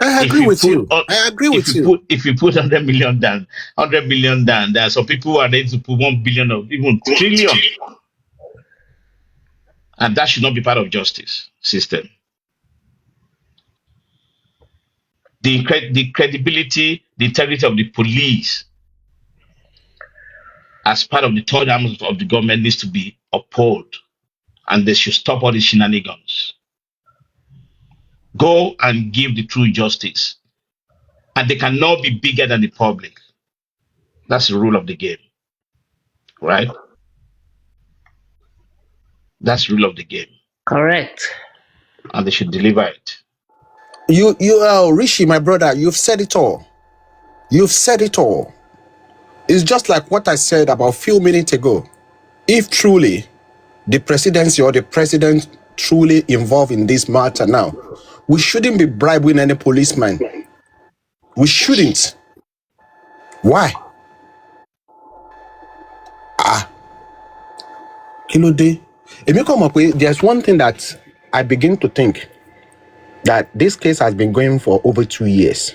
I agree with you. I agree with you. If you put 100 million down, there are some people who are ready to put 1 billion or even trillion, and that should not be part of justice system. The credibility, the integrity of the police as part of the third arm of the government needs to be upheld, and they should stop all the shenanigans. Go and give the true justice, and they cannot be bigger than the public. That's the rule of the game, right? That's the rule of the game, Correct. and they should deliver it. You, Rishi, my brother, you've said it all. You've said it all. It's just like what I said about a few minutes ago. If truly the presidency or the president truly involved in this matter now, we shouldn't be bribing any policeman. We shouldn't. Why? Kilode. If you come up with, there's one thing that I begin to think that this case has been going for over 2 years.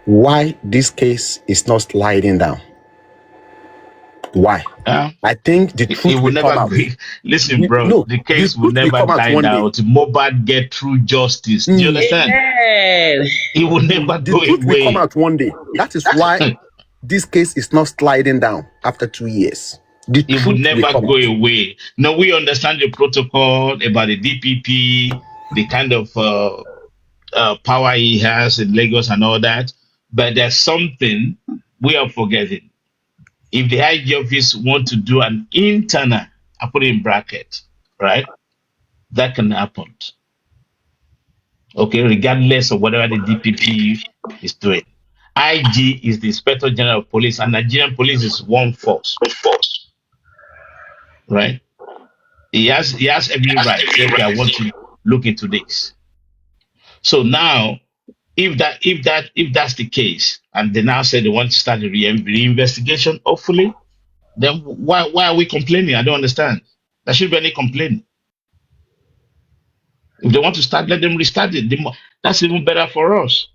Why this case is not sliding down? Why? I think the truth will never come out. Listen, bro, the case will never die down till Mobile get true justice. Do you understand? Amen. It will never The go truth will come away. out one day. That is why this case is not sliding down after 2 years. The It will never go away. Now, we understand the protocol about the DPP, the kind of power he has in Lagos and all that, but there's something we are forgetting. If the IG office want to do an internal, I put it in bracket, right? That can happen. Okay, regardless of whatever the DPP is doing. IG is the Inspector General of Police, and Nigerian police is one force. Right? He has every right to say, okay, I want to look into this. So now, if that's the case, and they now say they want to start a reinvestigation, hopefully, then why are we complaining? I don't understand. There should be any complaining. If they want to start, let them restart it. That's even better for us.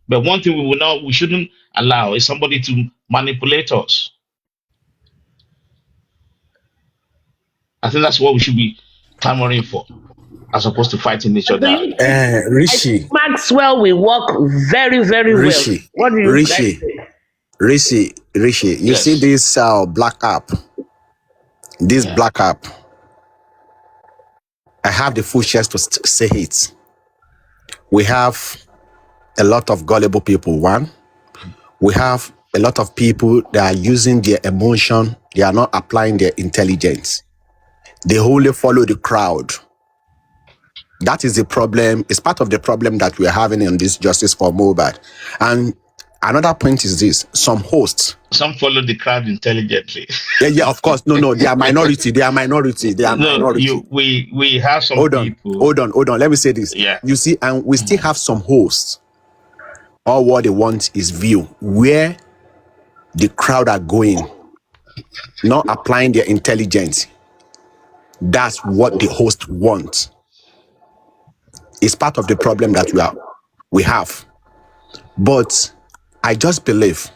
But one thing we shouldn't allow is somebody to manipulate us. I think that's what we should be clamoring for, as opposed to fighting each other. Rishi. Maxwell will work very, very Rishi. well. What do you Rishi. Rishi. You Yes. see this black app? This black app. I have the full chest to say it. We have a lot of gullible people. One, we have a lot of people that are using their emotion. They are not applying their intelligence. They only follow the crowd. That is the problem. It's part of the problem that we are having in this justice for Mobile. And another point is this: some hosts. Some follow the crowd intelligently. Yeah, of course. No, they are minority. We have some people. Hold on. Let me say this. Yeah. You see, and we still have some hosts. All what they want is view where the crowd are going, not applying their intelligence. That's what the host wants. It's part of the problem that we have. But I just believe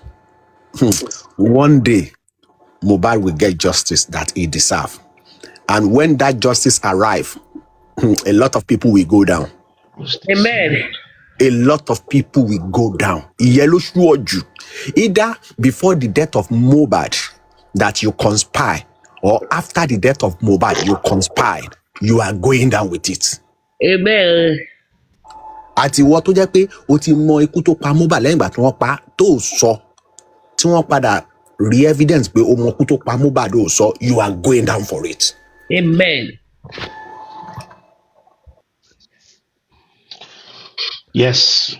one day Mobile will get justice that he deserves. And when that justice arrives, a lot of people will go down. Amen. A lot of people will go down. Either before the death of Mobile that you conspire, or after the death of Mobile you conspire, you are going down with it. Amen. àti ìwọ tó jẹ́ pé o ti mọ ikú tó pa Mohbad lẹ́yìn ìgbà tí wọ́n pa tó sọ tí wọ́n padà rí evidence pé o mọ ikú tó pa Mohbad ó sọ, you are going down for it. Amen. Yes.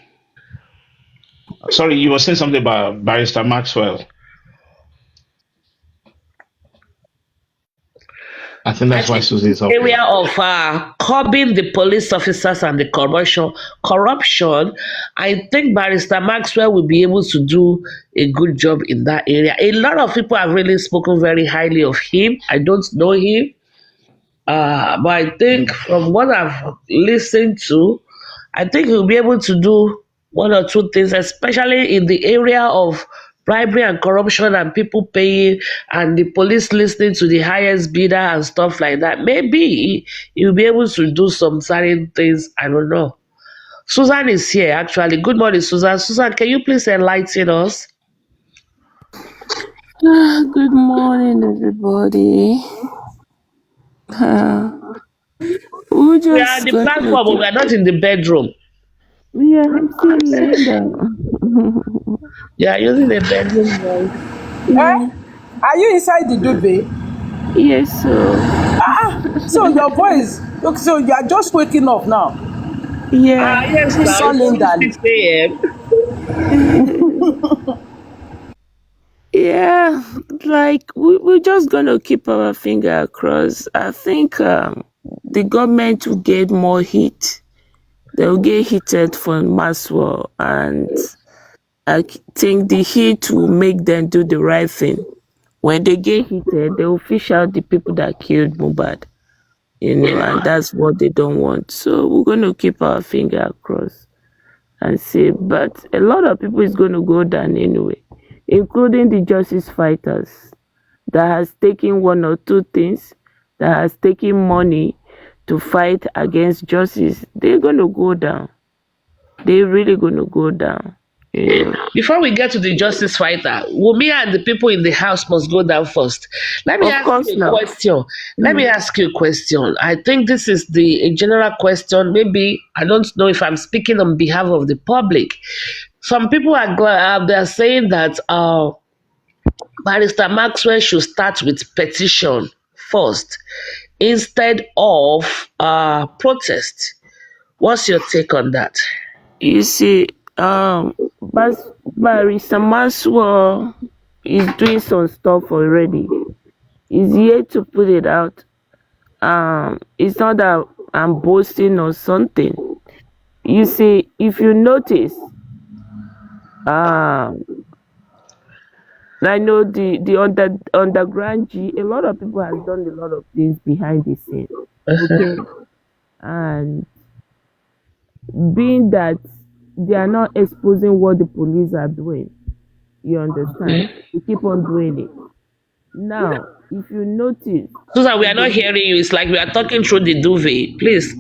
Sorry, you were saying something about Barrister Maxwell. I think that's why Susie is up Area here. of curbing the police officers and the corruption, I think Barrister Maxwell will be able to do a good job in that area. A lot of people have really spoken very highly of him. I don't know him, but I think from what I've listened to, I think he'll be able to do one or two things, especially in the area of bribery and corruption and people paying and the police listening to the highest bidder and stuff like that. Maybe he'll be able to do some certain things. I don't know. Susan is here actually. Good morning, Susan. Susan, can you please enlighten us? Good morning, everybody. We're We are on just the gonna platform, but we are not in the bedroom. Yeah, I'm still laying down. You are using the bedroom voice. Yeah. Are you inside the duvet? Yes, so So your voice, look, so you are just waking up now. yeah. Yes, now Solid, it's 6 a.m. Yeah, like we're just gonna keep our finger crossed. I think the government will get more heat. They'll get heated from Maswell, and I think the heat will make them do the right thing. When they get heated, they will fish out the people that killed Mohbad, and that's what they don't want. So we're going to keep our finger crossed and see. But a lot of people is going to go down anyway, including the justice fighters that has taken one or two things, that has taken money to fight against justice. They're going to go down. They're really going to go down. Before we get to the justice fighter, Wumi and the people in the house must go down first. Let me Of ask course you a not. question. Let me ask you a question. I think this is a general question. Maybe I don't know if I'm speaking on behalf of the public. Some people they're saying that Barrister Maxwell should start with petition first instead of protest. What's your take on that? You see, Barrister Maswell is doing some stuff already. He's yet to put it out. It's not that I'm boasting or something. You see, if you notice, I know the underground G, a lot of people has done a lot of things behind the scenes. Okay, and being that they are not exposing what the police are doing, you understand? They keep on doing it. Now, if you notice, Susan, we are not hearing you. It's like we are talking through the duvet. Please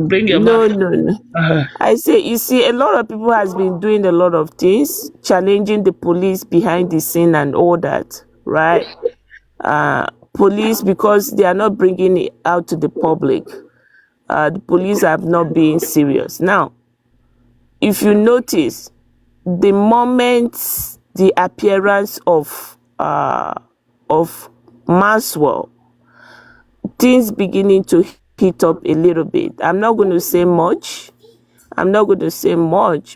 bring your mouth. no. Uh-huh. I say, you see, a lot of people has been doing a lot of things, challenging the police behind the scene and all that, right? Police, because they are not bringing it out to the public. The police have not been serious. Now, if you notice, the moment the appearance of Maswell, things beginning to heat up a little bit. I'm not going to say much,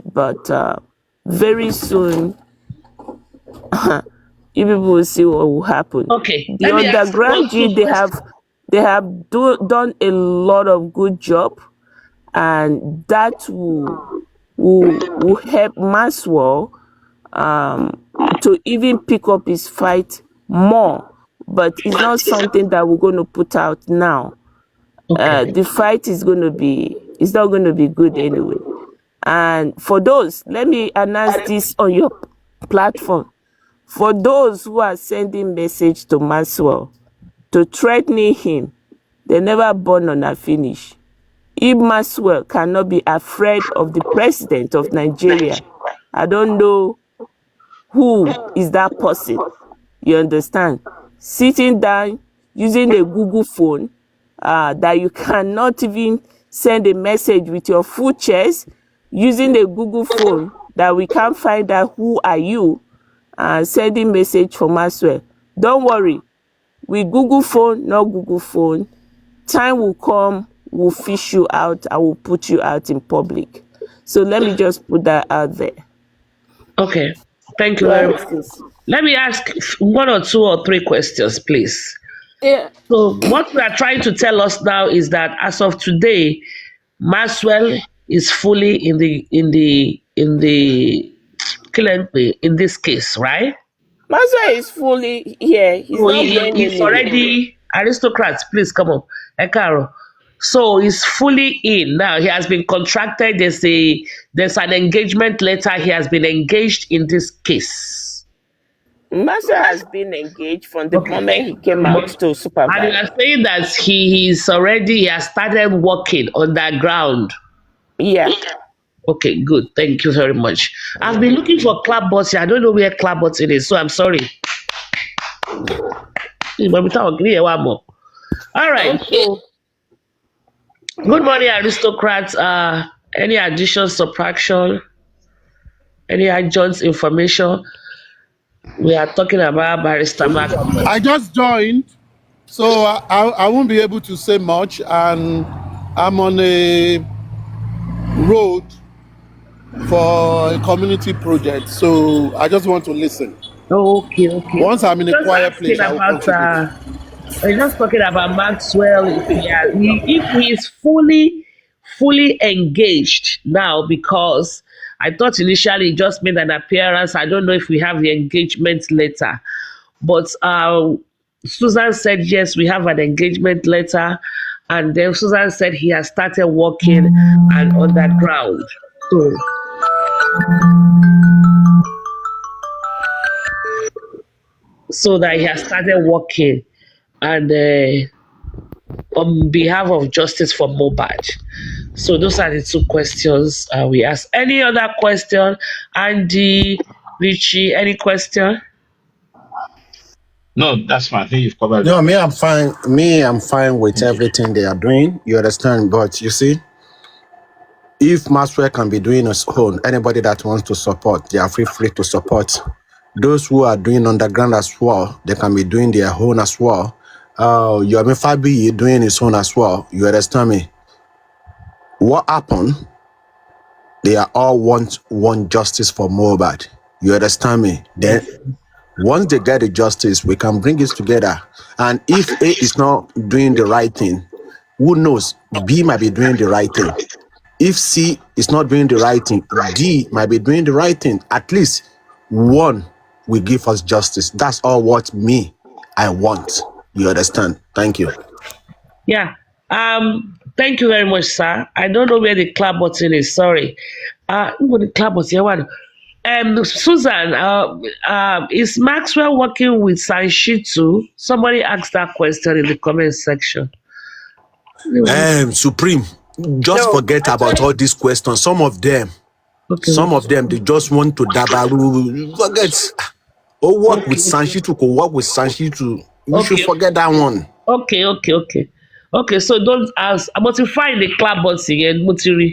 but very soon, you people will see what will happen. Okay, The let me ask you underground G, they have done a lot of good job, and that will help Maswell to even pick up his fight more. But it's not something that we're going to put out now. The fight is going to be, it's not going to be good anyway. And for those, let me announce this on your platform. For those who are sending message to Maxwell to threatening him, they never born on a finish. If Maxwell cannot be afraid of the president of Nigeria, I don't know who is that person. You understand? Sitting down, using a Google phone, that you cannot even send a message with your full chest, using a Google phone that we can't find out who are you, and sending message for Maxwell. Don't worry, with Google phone, not Google phone, time will come, we'll fish you out, I will put you out in public. So let me just put that out there. Okay. Thank you Go very ahead, much. sis. Let me ask one or two or three questions, please. Yeah. So what we are trying to tell us now is that as of today, Maxwell is fully in this case, right? Maxwell is fully here. He's So not going he's anywhere. already aristocrats. Please come on, Ekaro. So he's fully in now. He has been contracted. There's an engagement letter. He has been engaged in this case. Maxwell has been engaged from the Okay. moment he came out to And you supervise. are saying that he has started working on that ground. Yeah. Okay, good. Thank you very much. I've been looking for clapboards here. I don't know where clapboards it is, so I'm sorry. All right. Okay. So, good morning, aristocrats. Any addition, subtraction, any adjunct information? We are talking about Barrister Mark. I just joined, so I won't be able to say much, and I'm on a road for a community project, so I just want to listen. Okay. Once I'm in a Just quiet asking place, I will about contribute. we're just talking about Maxwell. If he is fully engaged now, because I thought initially he just made an appearance. I don't know if we have the engagement letter, but Susan said yes, we have an engagement letter, and then Susan said he has started working and on that ground. So that he has started working and on behalf of justice for Mohbad. So those are the two questions we asked. Any other question? Andy, Richie, any question? No, that's fine. I think you've covered No, it. me, I'm fine. I'm fine with everything they are doing. You understand? But you see, if Maxwell can be doing his own, anybody that wants to support, they are free to support. Those who are doing underground as well, they can be doing their own as well. Yomi Fabi doing his own as well. You understand me? What happened? They are all want justice for Mohbad. You understand me? Then once they get the justice, we can bring it together. And if A is not doing the right thing, who knows? B might be doing the right thing. If C is not doing the right thing, D might be doing the right thing. At least one will give us justice. That's all what I want. You understand? Thank you. Yeah. Thank you very much, sir. I don't know where the clap button is. Sorry. The clap button. Susan, is Maxwell working with Sanshitu? Somebody asked that question in the comment section. Supreme, just No, forget about all these questions. Some of them, they just want to dabaru. Forget. Or work with Sanshitu, or work with Sanshitu. We should forget that one. Okay. Okay, so don't ask. I'm going to find the clap button again. Mutiri.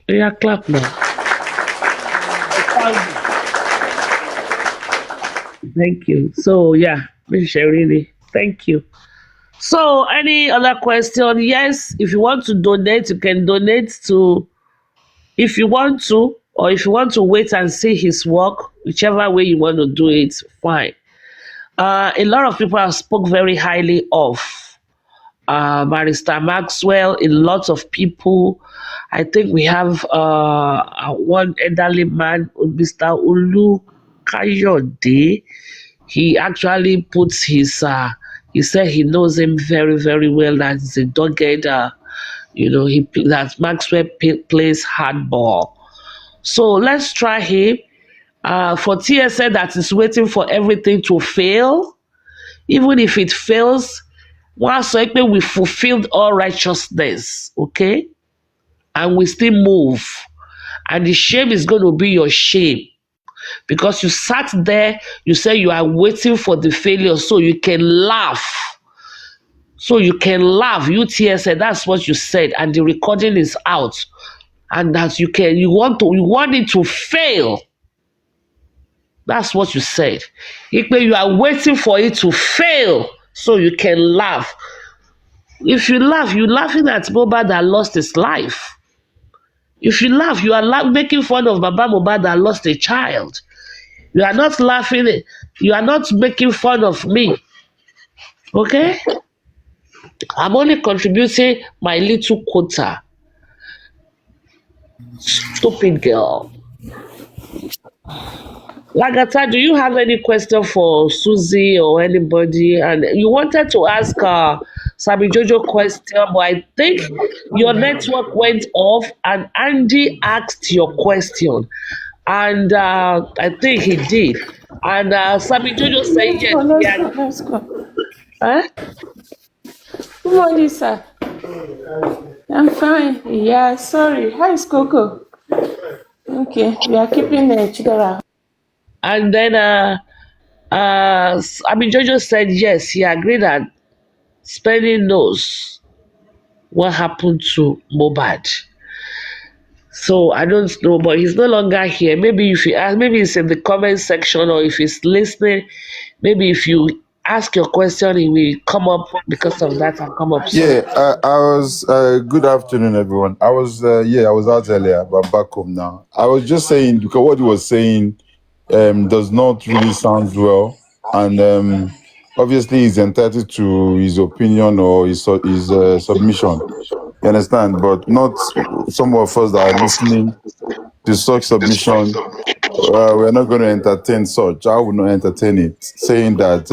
Yeah, clap now. Thank you. So, yeah, Miss Sherini, thank you. So, any other question? Yes, if you want to donate, you can donate to, if you want to, or if you want to wait and see his work, whichever way you want to do it, fine. A lot of people have spoke very highly of Barrister Maxwell. A lot of people. I think we have one elderly man, Mr. Ulu Kayode. He actually puts his. He said he knows him very, very well. That he's a dogged. That Maxwell plays hardball. So let's try him. For TSA that is waiting for everything to fail, even if it fails, once we fulfilled all righteousness, okay? And we still move. And the shame is going to be your shame. Because you sat there, you say you are waiting for the failure so you can laugh. So you can laugh. You TSA, that's what you said, and the recording is out. And that you want it to fail. That's what you said. You are waiting for it to fail so you can laugh. If you laugh, you're laughing at Mohbad that lost his life. If you laugh, you are making fun of Baba Mohbad that lost a child. You are not laughing. You are not making fun of me. Okay? I'm only contributing my little quota. Stupid girl. Lagata, do you have any question for Susie or anybody? And you wanted to ask Sammyjojo question, but I think your network went off and Andy asked your question. And I think he did. And Sammyjojo said Let's yes. go, let's go, let's go. Huh? Good morning, sir. I'm fine. Yeah, sorry. How is Coco? Okay, we are keeping the Chidera. And then Sammyjojo said yes, he agreed that Spending knows what happened to Mohbad. So I don't know, but he's no longer here. Maybe if you ask, maybe it's in the comment section, or if he's listening, maybe if you ask your question, he will come up because of that and come up soon. Yeah, I was. Good afternoon, everyone. I was. I was out earlier, but I'm back home now. I was just saying because what he was saying does not really sound well, and obviously he's entitled to his opinion or his submission. You understand? But not some of us that are listening to such submission. We're not going to entertain such. I will not entertain it, saying that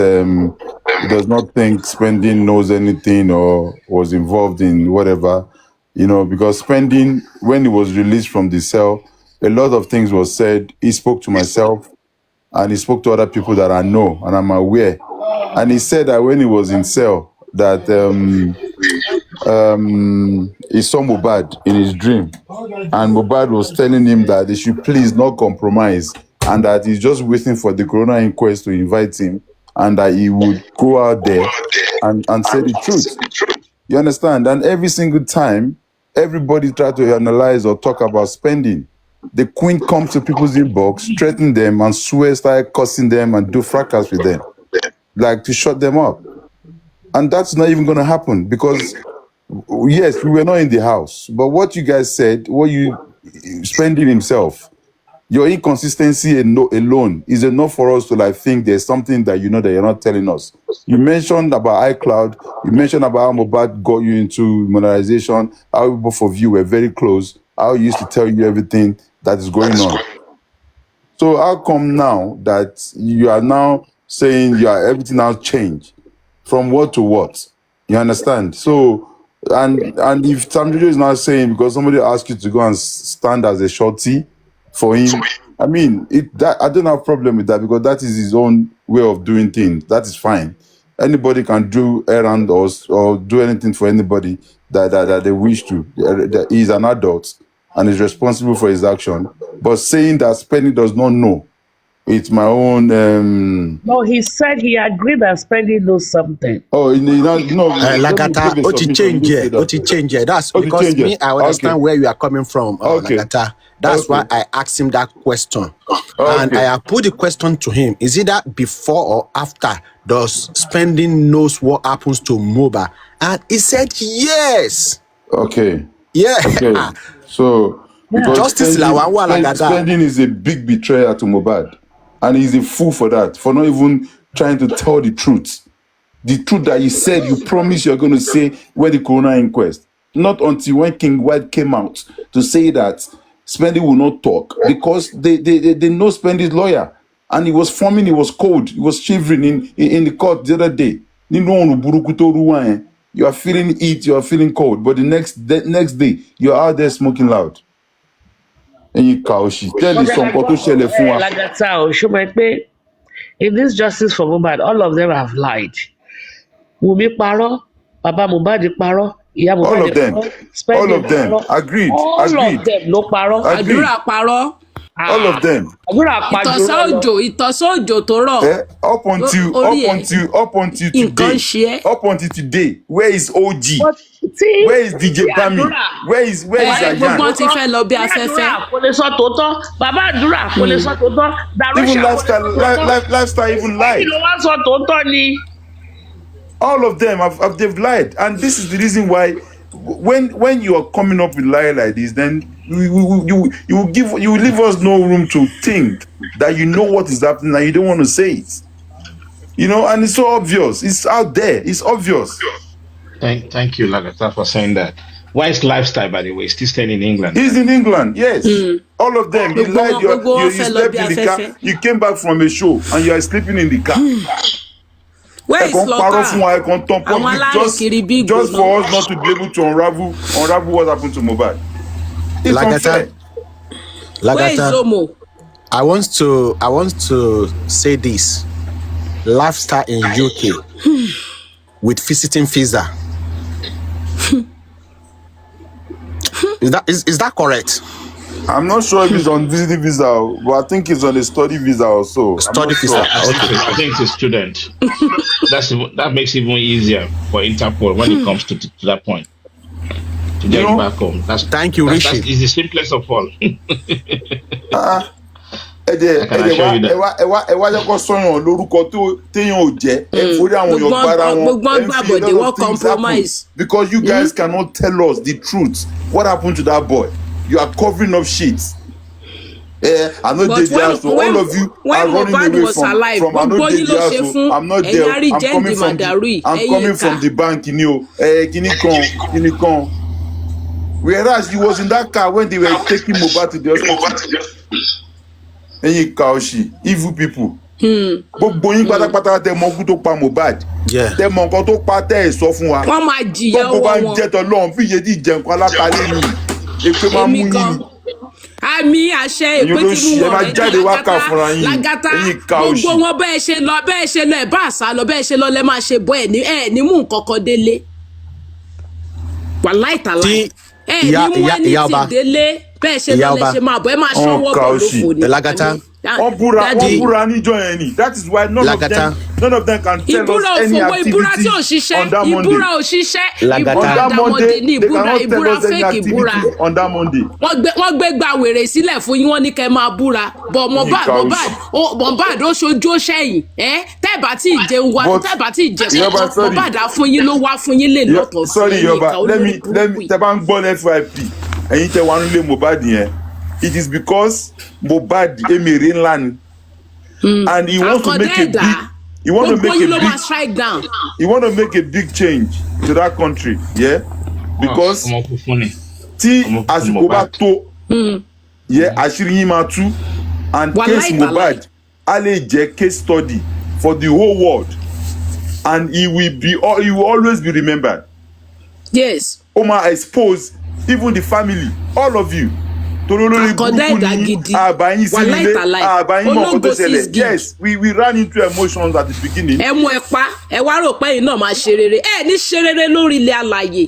he does not think Spending knows anything or was involved in whatever, because Spending, when he was released from the cell, a lot of things was said. He spoke to myself and he spoke to other people that I know and I'm aware. And he said that when he was in cell, that he saw Mohbad in his dream, and Mohbad was telling him that he should please not compromise, and that he's just waiting for the coroner inquest to invite him, and that he would go out there and say the truth. You understand? And every single time, everybody try to analyze or talk about Spending, the Queen comes to people's inbox, threaten them, and swear, start cussing them, and do fracas with them, like to shut them up. And that's not even going to happen because, yes, we were not in the house. But what you guys said, Spending himself, your inconsistency alone is enough for us to think there's something that that you're not telling us. You mentioned about iCloud. You mentioned about how Mohbad got you into monetization, how both of you were very close, how he used to tell you everything that is going on. So how come now that you are now saying everything now changed? From what to what? You understand? So, and if Sammyjojo is now saying because somebody asked you to go and stand as a shorty for him, I mean, I don't have a problem with that because that is his own way of doing things. That is fine. Anybody can do errand or do anything for anybody that they wish to. He's an adult and is responsible for his action. But saying that Spending does not know, it's my own. No, he said he agreed that Spending knows something. Oh, no. Lagata, change it. That's because me, I understand where you are coming from, Lagata. That's why I asked him that question. And I have put the question to him. Is it that before or after does Spending knows what happens to Mohbad? And he said yes. Okay. Yeah. Okay. So, because Justice Spending is a big betrayer to Mohbad. And he's a fool for that, for not even trying to tell the truth. The truth that you said, you promised you're going to say when the coroner inquest. Not until when King White came out to say that Spending will not talk because they know Spending's lawyer. And he was foaming, he was cold, he was shivering in the court the other day. You are feeling heat, you are feeling cold, but the next day, you're out there smoking loud. And you Kaushi. Tell us something to share Lagata, in this justice for Mohbad, all of them have lied. Wunmi parọ́, Baba Mohbad parọ́, Ìyá Mohbad parọ́, all of them. Agreed. All of them ló parọ́. Àdúrà parọ́. All of them. Àdúrà pàjù rọ lọ. Ìtọ̀sán òjò tó rọ̀. Eh, up until Orí ẹ̀ nǹkan today, ṣe ẹ́. up until today, where is OG? But tí Where is DJ Bami? àdúrà Where is Gbogbo Ayan? ti fẹ́ lọ bí ní afẹ́fẹ́. àdúrà kò lè sọ tòótọ́, bàbá àdúrà kò lè sọ tòótọ́, Even Darusha kò lè lifestyle, sọ tòótọ́. lifestyle even Kí lied. ló wá sọ tòótọ́ ni? All of them have they've lied, and this is the reason why when you are coming up with lie like this, then you will leave us no room to think that you know what is happening and you don't want to say it. You know, and it's so obvious. It's out there. It's obvious. Thank you, Lagata, for saying that. Why is lifestyle, by the way, still staying in England? He's in England, yes. All of them. You lied. You slept in the car. You came back from a show and you are sleeping in the car. Where is Lọ́tà? Àwọn aláìkiri bí just for us not to be able to unravel what happened to Mohbad. It's unfair. Where is Zomo? I want to say this. Lifestyle in UK with visiting visa. Is that correct? I'm not sure if he's on visiting visa, but I think he's on a study visa also. Study visa. Okay. I think it's a student. That makes it even easier for Interpol when it comes to that point. To get back home. Thank you, Rishi. That is the simplest of all. ẹ wá jẹ́ kó sọ̀yàn lórúkọ tó téèyàn ò jẹ́ ẹ forí àwọn èèyàn gbára wọn ẹ fi a lot of things happen because you guys cannot tell us the truth. What happened to that boy? You are covering up shit. I know they there, so all of you are running away from I know they there, so I'm not there. I'm coming from the bank, you know. Kini kon. Whereas he was in that car when they were taking Mohbad to the hospital. Ẹ̀yin Kaoshi, evil people. Gbogbo yín pátápátá tẹ mọ ogun tó pa Mohbad. Tẹ mọ nǹkan tó pa tẹ ẹ sọ fún wa. Wọ́n máa jìyà wọn. Gbogbo bá ń jẹ́ tọ́lọ́run fi iye tí ìjẹun kan alápalẹ̀ ni. Èpè máa mú yín. Àmì àṣẹ èpè tí mú wọn rẹ̀ Lagata gbogbo wọn bẹ́ẹ̀ ṣe lọ ẹ̀ bá àṣà lọ bẹ́ẹ̀ ṣe lọ lẹ́ máa ṣe bọ́ ẹ̀ ní mú nǹkan kan délé. Wàláì tàláì ẹ̀ ní mú ẹni tí délé bẹ́ẹ̀ ṣe lọ lẹ́ ṣe máa bọ́ ẹ̀ máa ṣọwọ́ bọ̀ lófo ni. Lagata. Wọ́n búra níjọ́ yẹn ni. That is why none of them can tell us any activity on that Monday. Ìbúra òṣìṣẹ́ On that Monday, they cannot tell us any activity on that Monday. Wọ́n gbé gba wèrè sílẹ̀ fún yín wọ́n ní kẹ́ máa búra bọ̀ Mohbad ó ṣojú ó ṣẹ̀yìn tẹ́ẹ̀bà tí ìjẹun wa tẹ́ẹ̀bà tí ìjẹun Mohbad á fún yín ló wá fún yín lè lọ́tọ̀ sí sorry Yoba, let me tẹ́ bá ń gbọ́ FYP ẹ̀yin tẹ́ wà nílé Mohbad yẹn. It is because Mohbad emere ńlá ni and he wants to make a big change to that country, yeah, because tí àsìkò bá tó àṣírí yín máa tú and case Mohbad a lè jẹ́ case study for the whole world and he will always be remembered. Yes. Ó máa expose even the family, all of you. Yes, we ran into emotions at the beginning. Ẹ mú ẹ pa ẹ wá rò pé yín náà máa ṣe rere ẹ ní ṣe rere lórí ilẹ̀ alààyè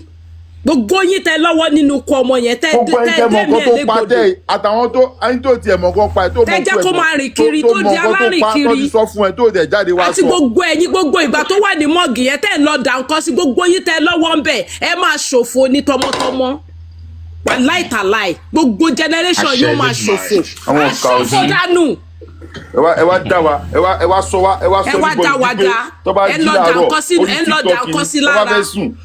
gbogbo yín tẹ lọ́wọ́ nínú ikú ọmọ yẹn tẹ légbodò àtàwọn tó ẹni tó tiẹ̀ mọ̀ kó pa ẹ tó mọ̀ tẹ jẹ́ kó máa rìn kiri tó di alárìn kiri tó ti sọ fún ẹ tó dẹ̀ jáde wá sọ àti gbogbo ìgbà tó wà ní mọ́ọ̀gì yẹn tẹ ń lọ dà nǹkan sí gbogbo yín tẹ lọ́wọ́ ń bẹ̀ ẹ máa ṣòfò ní tọmọtọmọ. Wàláì tàláì gbogbo generation yóò máa ṣòfò àṣòfò dànù. ẹ wá dá wa ẹ wá sọ níbo tó bá jí àárọ̀ ẹ lọ dà nǹkan sí lára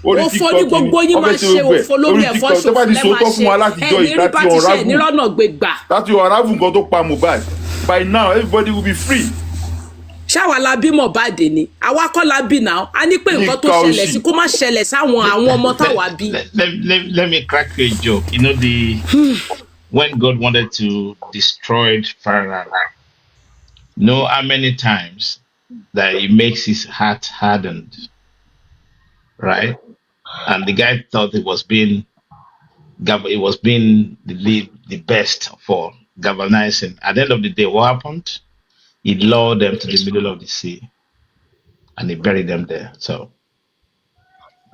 òfò ní gbogbo yín máa ṣe òfò lórí ẹ̀fọ́ ṣòfò lẹ́ máa ṣe ẹ ní bá ti ṣe nírọ̀nà gbégbà. láti ọ̀ráfù nǹkan tó pa Mohbad by now everybody will be free. ṣáwa la bí Mohbad ni àwa kọ́ la bí náà a ní pé nǹkan tó ṣẹlẹ̀ sí kó má ṣẹlẹ̀ sáwọn àwọn ọmọ táwa bí. Let me crack a joke. You know when God wanted to destroy Pharaoh, know how many times that he makes his heart hardened, right? And the guy thought it was being the best for galvanizing. At the end of the day, what happened? He lured them to the middle of the sea and he buried them there. So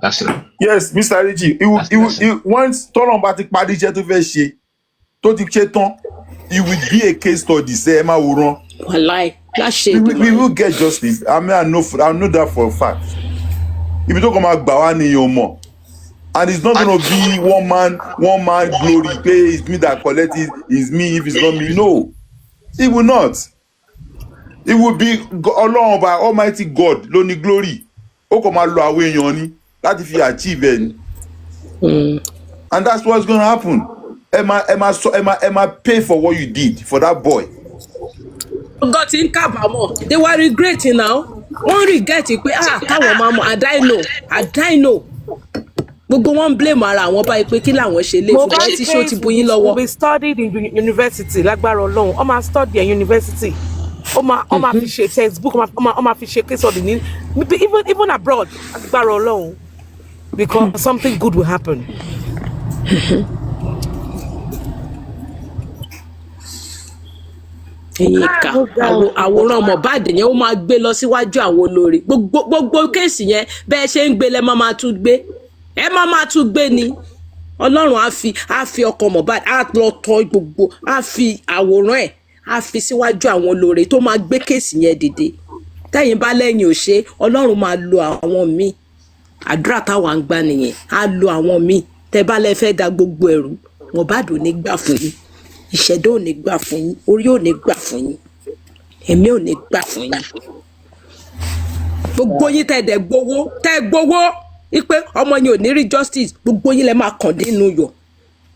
that's it. Yes, Mr. Richie, he once tọ́lọ̀ bá ti parí iṣẹ́ tó fẹ́ ṣe tó ti ṣe tán it will be a case study. Say, Emma Wuron. Wàláì láṣẹ We Èdùmàrè. will get justice. I mean, I know that for a fact. If you talk about Bawani Yomo, and it's not going to be one man glory. Hey, it's me that collect it. It's me. If it's not me, no, it will not. It will be alone by Almighty God. Loni glory. O ko ma lo àwọn èèyàn ni láti fi achieve ẹni. And that's what's going to happen. Emma pay for what you did for that boy. God ti ń kábàámọ̀. They were regretting now. Wọ́n regret pé káwọn máa mọ̀ àdáìnò. Gbogbo wọn blame ara àwọn báyìí pé kí làwọn ṣe lè fún bẹ́ẹ̀ tí ṣó ti bu yín lọ́wọ́. Mohbad be studied in university lágbára Ọlọ́run. Ó máa study in university. Ó máa fi ṣe textbook. Ó máa fi ṣe case study ní even abroad lágbára Ọlọ́run. Because something good will happen. Ẹ̀yin ìka àwòrán Mohbad yẹn ó máa gbé lọ síwájú àwọn olórí gbogbo kéèsì yẹn bẹ́ẹ̀ ṣe ń gbé lẹ́ máa tún gbé ẹ máa tún gbé ni Ọlọ́run á fi ọkọ̀ Mohbad á lọ tọ́ gbogbo á fi àwòrán ẹ̀ á fi síwájú àwọn olórí tó máa gbé kéèsì yẹn dìde tẹ́yìn bá lẹ́yìn òṣè Ọlọ́run máa lo àwọn míì àdúrà táwa ń gbà nìyẹn á lo àwọn míì tẹ́ bá lẹ́ fẹ́ da gbogbo ẹ̀rù Mohbad ò ní gbà fún yín ìṣẹ̀dá ò ní gbà fún yín orí ò ní gbà fún yín ẹ̀mí ò ní gbà fún yín gbogbo yín tẹ́ gbowó wípé ọmọ yín ò ní rí justice gbogbo yín lẹ máa kàn nínú yọ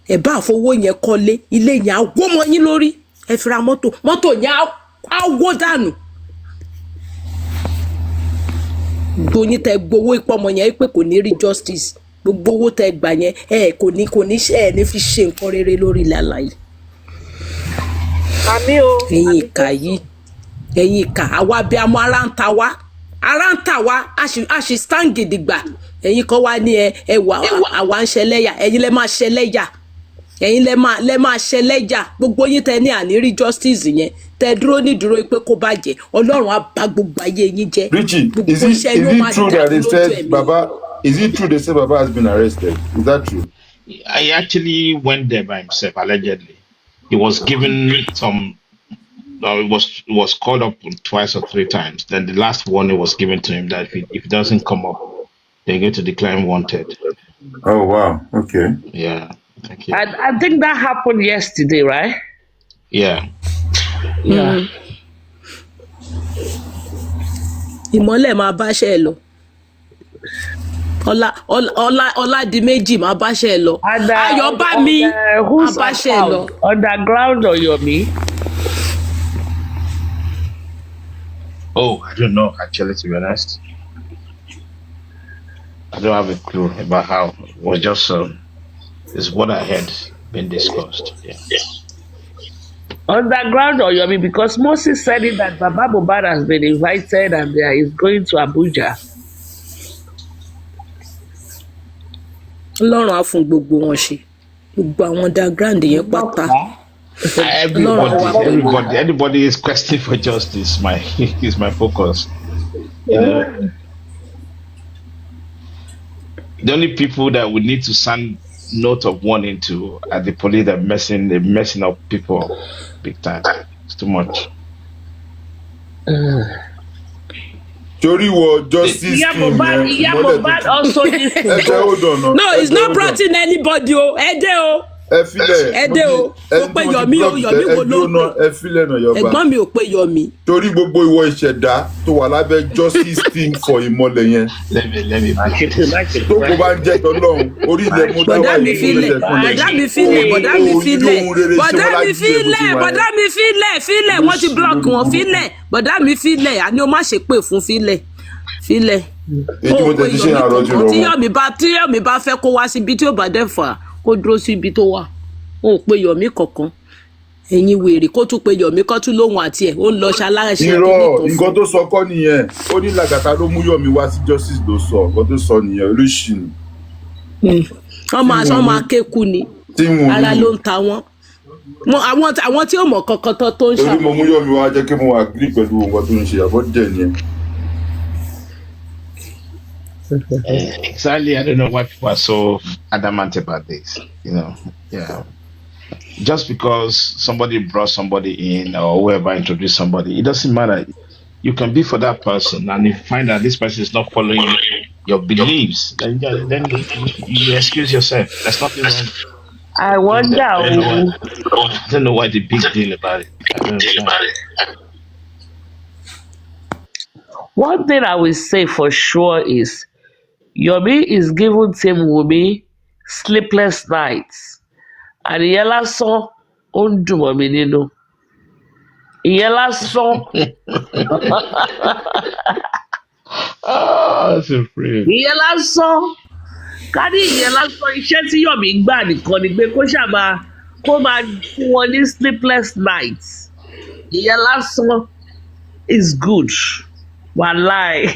ẹ bá àfọwọ́ yẹn kọ́lé ilé yẹn á wó mọ́ yín lórí ẹ fi ra mọ́tò yẹn á wó dànù gbogbo yín tẹ́ gbowó ipò ọmọ yẹn wípé kò ní rí justice gbogbo owó tẹ́ gbà yẹn kò ní fi ṣe nǹkan rere lórí ilẹ̀ àlàyé. Ẹ̀yin ìkà àwa bí amọ ara ń ta wá a sì stand gidigba ẹ̀yin kan wá ní àwa ń ṣẹlẹ́yà ẹ̀yin lẹ máa ṣẹlẹ́yà ẹ̀yin lẹ máa ṣẹlẹ́yà gbogbo yín tẹ́ ní àní rí justice yẹn tẹ́ dúró nídúró pé kó bàjẹ́ Ọlọ́run á bá gbogbo ayé yín jẹ́. Richie, is it true that they said Baba? Is it true they said Baba has been arrested? Is that true? I actually went there by himself allegedly. He was given some. It was called up twice or three times. Then the last warning was given to him that if it doesn't come up, they're going to declare him wanted. Oh wow! Okay. Yeah. Thank you. I think that happened yesterday, right? Yeah. Yeah. Ìmọ́lẹ̀ máa báṣẹ́ ẹ lọ. Ọlá di méjì máa báṣẹ́ ẹ lọ. Ayọ̀ bá mi máa báṣẹ́ ẹ lọ. Underground or Yomi? Oh, I don't know actually, to be honest. I don't have a clue about how. It was just is what I had been discussed. Yeah. Underground or Yomi? Because Moses said it that Baba Mohbad has been invited and is going to Abuja. Ọlọ́run á fún gbogbo wọn ṣe gbogbo àwọn underground yẹn pátá. Anybody is questioning for justice. Is my focus. You know, the only people that would need to send note of warning to are the police that messing up people big time. It's too much. Torí wo justice Mohbad also needs to go. No, it's not brought in anybody. Ẹdẹ o kò pé Yomi wo ló pé ẹ̀gbọ́n mi ò pé Yomi. Torí gbogbo ìwọ ìṣẹ̀dá tó wà lábẹ́ justice team for ìmọ́lẹ̀ yẹn. Tó kò bá ń jẹ́ tọ́lọ́run orí ilẹ̀ mo dá wà yìí bọ̀dá mi filẹ̀ wọ́n ti block wọn filẹ̀ bọ̀dá mi filẹ̀ àní o má ṣe pè fún filẹ̀. Tí Yomi bá fẹ́ kó wá síbi tí ó bá dẹ̀ fà kó dúró sí ibi tó wà ó pe Yomi kankan ẹ̀yin wèrè kó tún pe Yomi kó tún lóhun àti ẹ̀ ó ń lọ ṣaláṣẹ irọ́ nǹkan tó sọ kọ́ nìyẹn ó ní Lagata ló mú Yomi wá sí justice ló sọ nǹkan tó sọ nìyẹn olóṣì ni. wọ́n máa kéku ni ara ló ń ta wọ́n àwọn tí ó mọ̀ kankan tó ń ṣàwọn. orí mo mú Yomi wá jẹ́ kí mo agree pẹ̀lú nǹkan tó ń ṣe àbọ̀dẹ̀ nìyẹn. Exactly. I don't know why people are so adamant about this. You know, yeah. just because somebody brought somebody in or whoever introduced somebody, it doesn't matter. You can be for that person, and if you find that this person is not following your beliefs, then you excuse yourself. There's nothing wrong I doing that. wonder. I don't know why the big deal about it. I don't understand. One thing I will say for sure is Yomi is giving Team Wumi sleepless nights. And ìyẹn lásán ó ń dùn mọ́ mi nínú. Ìyẹn lásán. That's a friend. Ìyẹn lásán. Ká ní ìyẹn lásán iṣẹ́ tí Yomi gbà nìkan ni pé kó máa fún wọn ní sleepless nights. Ìyẹn lásán is good. Wàláì.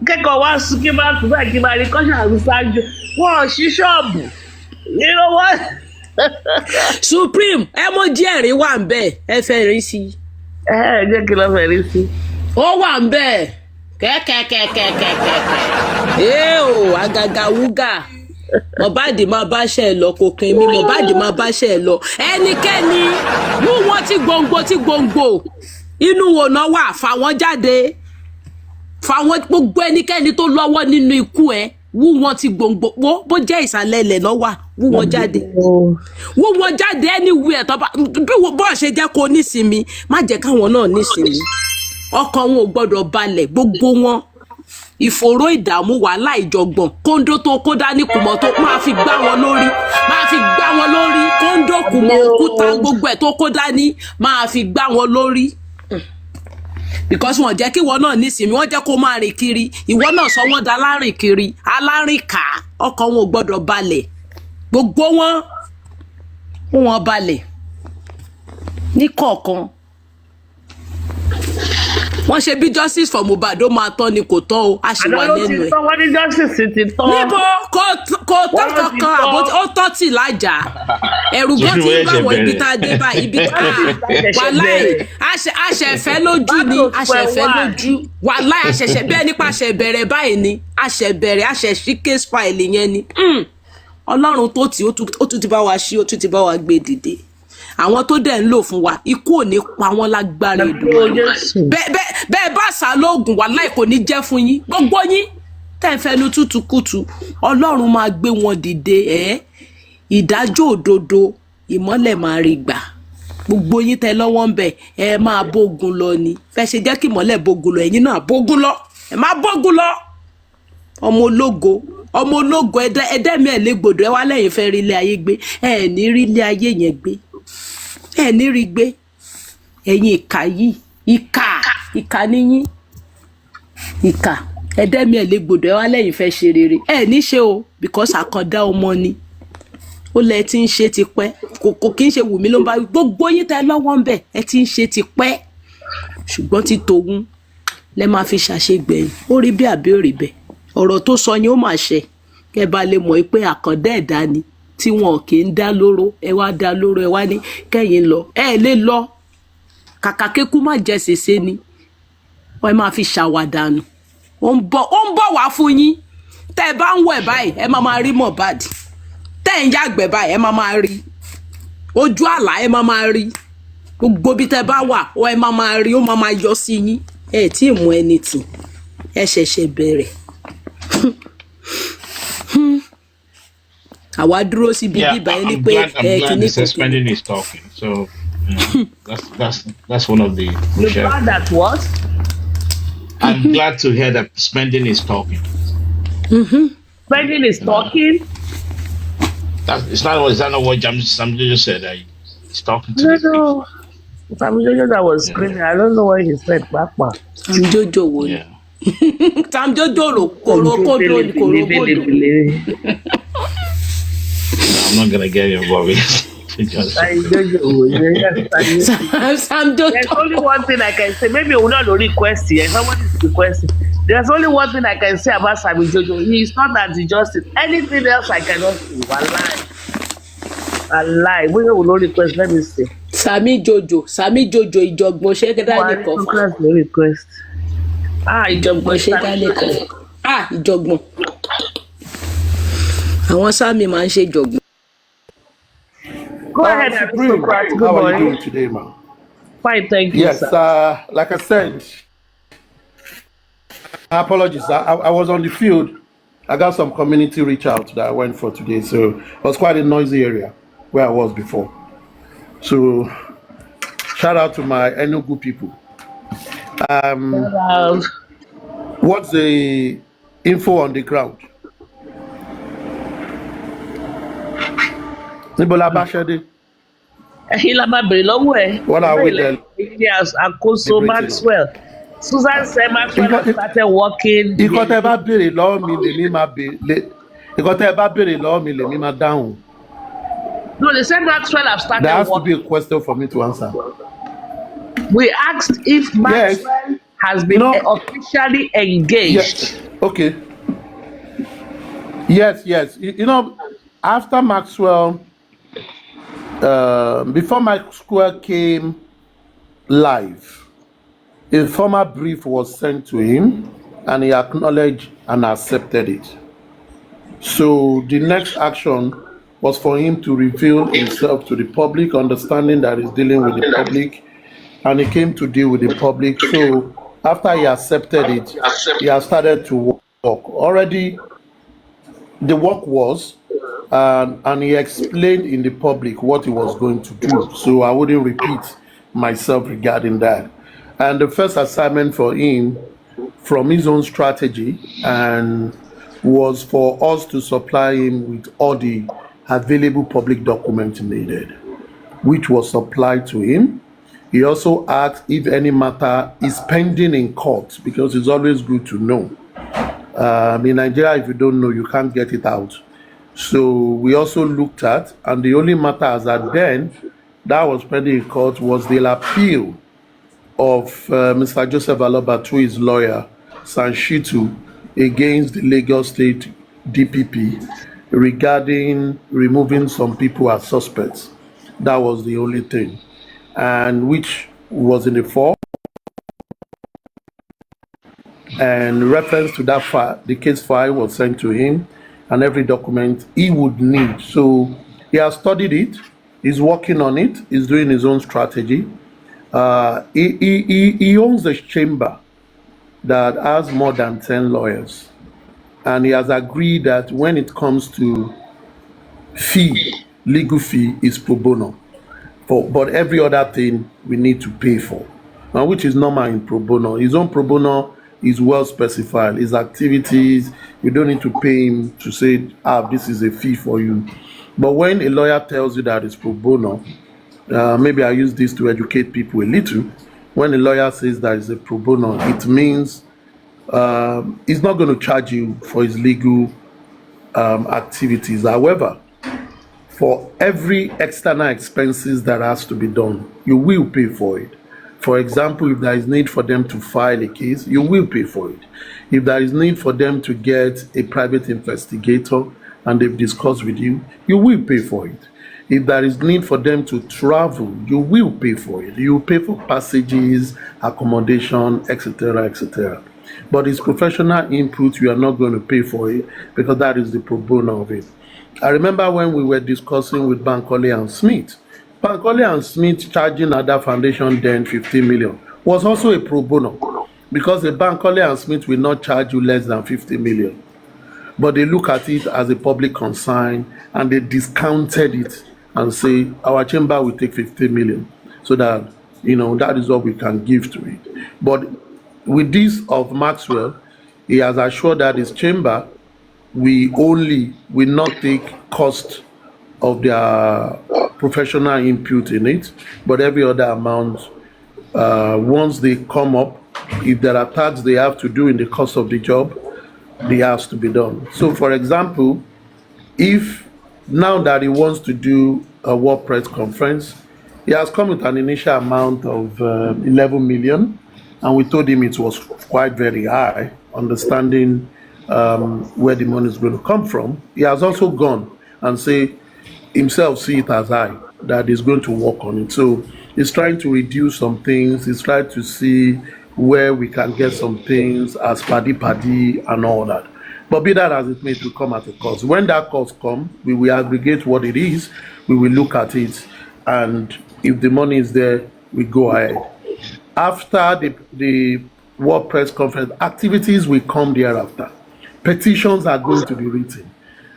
Kẹ́kọ̀ọ́ wá sùn kí n bá tún báyìí kí n máa rí kọ́ṣà àrùn ṣáájú. Wọ́n ò ṣí ṣọ́ọ̀bù. You know what? Supreme emoji ẹ̀rín wà ń bẹ̀ ẹ fẹ́ rí sí. Jẹ́ kí ló fẹ́ rí sí. Ó wà ń bẹ̀ kẹ́kẹ́kẹ́kẹ́kẹ́kẹ́. O àgàgà wúgà. Mohbad máa bá ṣe ẹ lọ kokin mi Mohbad máa bá ṣe ẹ lọ. Ẹnikẹ́ni mú wọn tí gbòǹgbò inú wo náà wà fà wọ́n jáde. Fáwọn gbogbo ẹnikẹ́ni tó lọ́wọ́ nínú ikú ẹ wú wọn ti gbòǹgbò bó jẹ́ ìsàlẹ̀ ilẹ̀ lọ́wọ́ wú wọn jáde wú wọn jáde anywhere tó bá bí bó ṣe jẹ́ kó nísinmi má jẹ́ káwọn náà nísinmi ọkàn wọn ò gbọ́dọ̀ balẹ̀ gbogbo wọn ìfòòró ìdààmú wàhálà ìjọ̀gbọ̀n kóńdó tó kó dání kùmọ̀ tó máa fi gbá wọn lórí kóńdó kùmọ̀ òkúta gbogbo ẹ̀ tó kó dání máa fi gbá wọn lórí. Because wọ́n jẹ́ kí ìwọ náà nísìnyí wọ́n jẹ́ kó máa rìn kiri ìwọ náà sọ wọ́n da alárìn kiri alárìnká ọkàn wọn ò gbọ́dọ̀ balẹ̀ gbogbo wọn balẹ̀ ní kọ̀ọ̀kan wọ́n ṣe bí justice for Mohbad ó máa tán ni kò tán o a sì wà lẹ́nu ẹ̀. Wọ́n ní justice ti tán. Níbo kò tán kankan àbó ó tọ́ tì lájà ẹ̀rù gan ti ń bá wọn ibi tá a dé bá ibi tá a wàláì àṣẹfẹ́ lójú ni àṣẹfẹ́ lójú wàláì àṣẹṣẹ bẹ́ẹ̀ nípa àṣẹ bẹ̀rẹ̀ báyìí ni àṣẹ bẹ̀rẹ̀ àṣẹ ṣí case file yẹn ni Ọlọ́run tó tì ó tún ti bá wa ṣí ó tún ti bá wa gbé dìde àwọn tó dẹ̀ ń lò fún wa ikú ò ní pa wọ́n lágbára ìdùnnú bẹ́ẹ̀ bá sá lóògùn wàláì kò ní jẹ́ fún yín gbogbo yín tẹ́ ń fẹnu tútù kùtù Ọlọ́run máa gbé wọn dìde ìdájọ́ òdodo ìmọ́lẹ̀ máa rí gbà gbogbo yín tẹ́ lọ́wọ́ ń bẹ̀ ẹ máa bógun lọ ni fẹ́ ṣe jẹ́ kí ìmọ́lẹ̀ bógun lọ ẹ̀yin náà bógun lọ ẹ máa bógun lọ ọmọ ológo ẹdẹ́mi ẹ̀ légbodò ẹ wá lẹ́yìn fẹ́ rí ilé ayé gbé ẹ ní rí ilé ayé yẹn gbé ẹ ní rí gbé ẹ̀yin ìkà yìí ìkà níyín ìkà ẹdẹ́mi ẹ̀ légbodò ẹ wá lẹ́yìn fẹ́ ṣe rere ẹ ní ṣe o because àkàndá ọmọ ni ó lẹ ti ń ṣe tipẹ́ kò kí ń ṣe Wùmí ló ń bá gbogbo yín tẹ́ lọ́wọ́ ń bẹ̀ ẹ ti ń ṣe tipẹ́ ṣùgbọ́n ti tòun lẹ máa fi ṣàṣegbẹ̀yìn ó rí bí àbí òrì bẹ́ẹ̀ ọ̀rọ̀ tó sọ yín ó mà ṣe kẹ́ bá lè mọ̀ pé àkàndá ẹ̀dá ni tí wọn kì í dá lóró ẹ wá dá lóró ẹ wá ní kẹ́yìn lọ ẹ lè lọ kàkà kékú má jẹ ṣèṣe ni wọn máa fi ṣàwàdànù ó ń bọ̀ wá fún yín tẹ́ ẹ bá ń wẹ̀ báyìí ẹ máa rí Mohbad tẹ́ ẹ ń yàgbẹ́ báyìí ẹ máa rí ojú àlá ẹ máa rí gbogbo bí tẹ́ bá wà ó ẹ máa rí ó máa yọ sí yín ẹ tí ì mú ẹni tì ẹ ṣẹ̀ṣẹ̀ bẹ̀rẹ̀ àwa dúró síbi bíbá ẹni pé kìíní kò spending is talking so that's one of the You're glad that what? I'm glad to hear that spending is talking. Spending is talking? Is that not what Sammyjojo said? He's talking to No. Sammyjojo that was screaming. I don't know what he said. Papa. Sammyjojo wo ni? Sammyjojo korokodo. I'm not gonna get involved. There's only one thing I can say. Maybe we'll not request here. Someone is requesting. There's only one thing I can say about Sammyjojo. He is not anti-justice. Anything else I cannot say. A lie. We will not request. Let me see. Sammyjojo ìjọ̀gbọ̀n ṣe dání kan fún. No request. Ìjọ̀gbọ̀n ṣe dání kan. Ìjọ̀gbọ̀n. Àwọn Sammy máa ń ṣe ìjọ̀gbọ̀n. Go ahead, Supreme, Aristocrat. Good how are you morning. doing today, man? Fine, thank you, Yes, sir. like I said, apologies. I was on the field. I got some community reach out that I went for today, so it was quite a noisy area where I was before. So shout out to my Enugu people. Um, What's the info on the ground? Nibola Bashede, ẹ̀yin la máa bèrè lọ́wọ́ ẹ̀ what are ẹ̀bẹ́ we ilẹ̀ ní àkóso deliberating on? Maxwell. Susan said Maxwell has started working. Ìkọ́ tẹ́ bá béèrè lọ́wọ́ mi lèmi máa béèrè. Ìkọ́ tẹ́ bá béèrè lọ́wọ́ mi lèmi máa dáhùn. No, they said Maxwell have There started has to be a working. question for me to answer. We asked if Yes. Maxwell has been No. officially engaged. Yes. Okay. Yes. You know, after Maxwell, before Maxwell came live, a formal brief was sent to him, and he acknowledged and accepted it. So the next action was for him to reveal himself to the public, understanding that he's dealing with the public, and he came to deal with the public. So after he accepted it, he has started to work. Already, the work was, and he explained in the public what he was going to do. So I wouldn't repeat myself regarding that. And the first assignment for him from his own strategy and was for us to supply him with all the available public documents needed, which was supplied to him. He also asked if any matter is pending in court, because it's always good to know. In Nigeria, if you don't know, you can't get it out. So we also looked at, and the only matter as at then that was pending in court was the appeal of Mr. Joseph Aloba to his lawyer, Sanshitu, against the Lagos State DPP regarding removing some people as suspects. That was the only thing, and which was in the fall. And reference to that file, the case file was sent to him, and every document he would need. So he has studied it, he's working on it, he's doing his own strategy. He owns a chamber that has more than 10 lawyers, and he has agreed that when it comes to fee, legal fee is pro bono, but every other thing we need to pay for, and which is normal in pro bono. His own pro bono is well specified. His activities, you don't need to pay him to say, this is a fee for you. But when a lawyer tells you that it's pro bono, maybe I use this to educate people a little. When a lawyer says that it's a pro bono, it means he's not going to charge you for his legal activities. However, for every external expenses that has to be done, you will pay for it. For example, if there is need for them to file a case, you will pay for it. If there is need for them to get a private investigator and they've discussed with you, you will pay for it. If there is need for them to travel, you will pay for it. You will pay for passages, accommodation, etc., etc. But his professional input, you are not going to pay for it, because that is the pro bono of it. I remember when we were discussing with Bankole and Smith. Bankole and Smith charging Ada Foundation then 15 million was also a pro bono, because the Bankole and Smith will not charge you less than 50 million. But they look at it as a public concern and they discounted it and say our chamber will take 50 million, so that that is what we can give to it. But with this of Maxwell, he has assured that his chamber will not take cost of their professional input in it, but every other amount, once they come up, if there are tasks they have to do in the course of the job, they has to be done. So for example, if now that he wants to do a World Press Conference, he has come with an initial amount of 11 million, and we told him it was quite very high, understanding where the money is going to come from. He has also gone and say himself see it as high, that he's going to work on it. So he's trying to reduce some things. He's trying to see where we can get some things as paddy and all that. But be that as it may, it will come at a cost. When that cost comes, we will aggregate what it is, we will look at it, and if the money is there, we go ahead. After the World Press Conference, activities will come thereafter. Petitions are going to be written,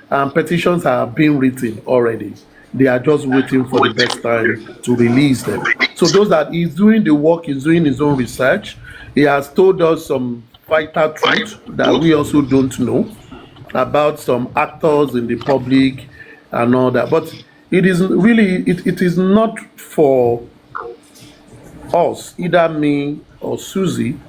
and petitions are being written already. They are just waiting for the best time to release them. So those that he's doing the work, he's doing his own research. He has told us some vital truth that we also don't know about some actors in the public and all that. But it is really it is not for us, either me or Susie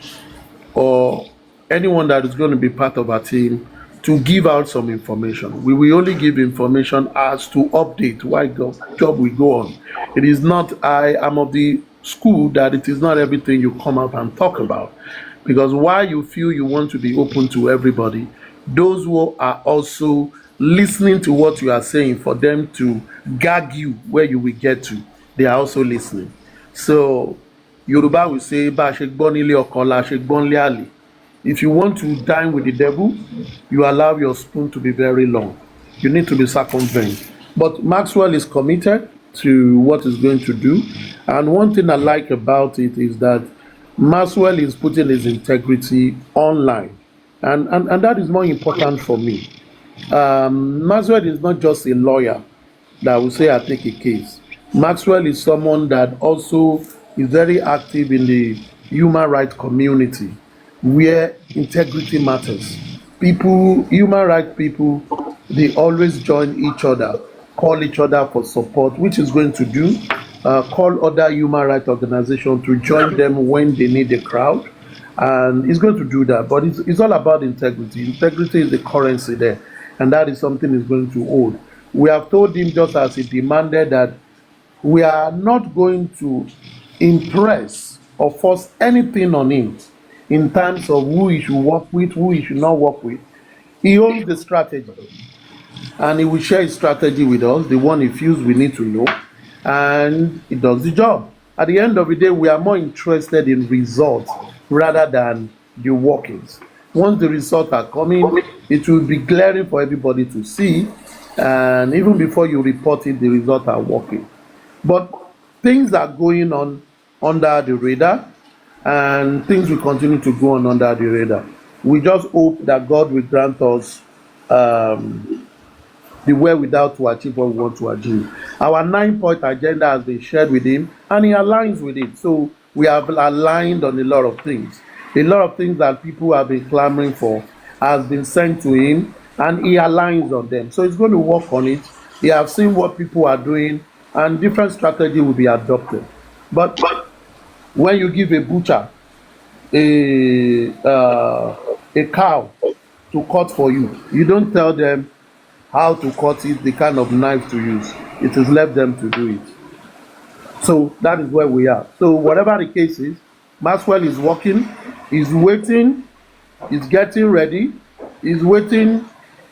or anyone that is going to be part of our team, to give out some information. We will only give information as to update why the job will go on. It is not, I am of the school that it is not everything you come out and talk about. Because while you feel you want to be open to everybody, those who are also listening to what you are saying for them to gag you where you will get to, they are also listening. So Yoruba will say, Bá a ṣe gbọ́ nílé ọkọ la ṣe gbọ́ nílé àlè. If you want to dine with the devil, you allow your spoon to be very long. You need to be circumvent. But Maxwell is committed to what he's going to do. And one thing I like about it is that Maxwell is putting his integrity online. And that is more important for me. Maxwell is not just a lawyer that will say, I take a case. Maxwell is someone that also is very active in the human rights community where integrity matters. People, human rights people, they always join each other, call each other for support, which is going to do, call other human rights organizations to join them when they need a crowd. And he's going to do that. But it's all about integrity. Integrity is the currency there. And that is something he's going to hold. We have told him, just as he demanded, that we are not going to impress or force anything on him in terms of who he should work with, who he should not work with. He owns the strategy, and he will share his strategy with us, the one he feels we need to know, and he does the job. At the end of the day, we are more interested in results rather than the workings. Once the results are coming, it will be glaring for everybody to see, and even before you report it, the results are working. But things are going on under the radar, and things will continue to go on under the radar. We just hope that God will grant us the wherewithal to achieve what we want to achieve. Our 9-point agenda has been shared with him, and he aligns with it. So we have aligned on a lot of things. A lot of things that people have been clamoring for has been sent to him, and he aligns on them. So he's going to work on it. He has seen what people are doing, and different strategy will be adopted. But when you give a butcher a cow to cut for you, you don't tell them how to cut it, the kind of knife to use. It is left them to do it. So that is where we are. So whatever the case is, Maxwell is working, he's waiting, he's getting ready, he's waiting,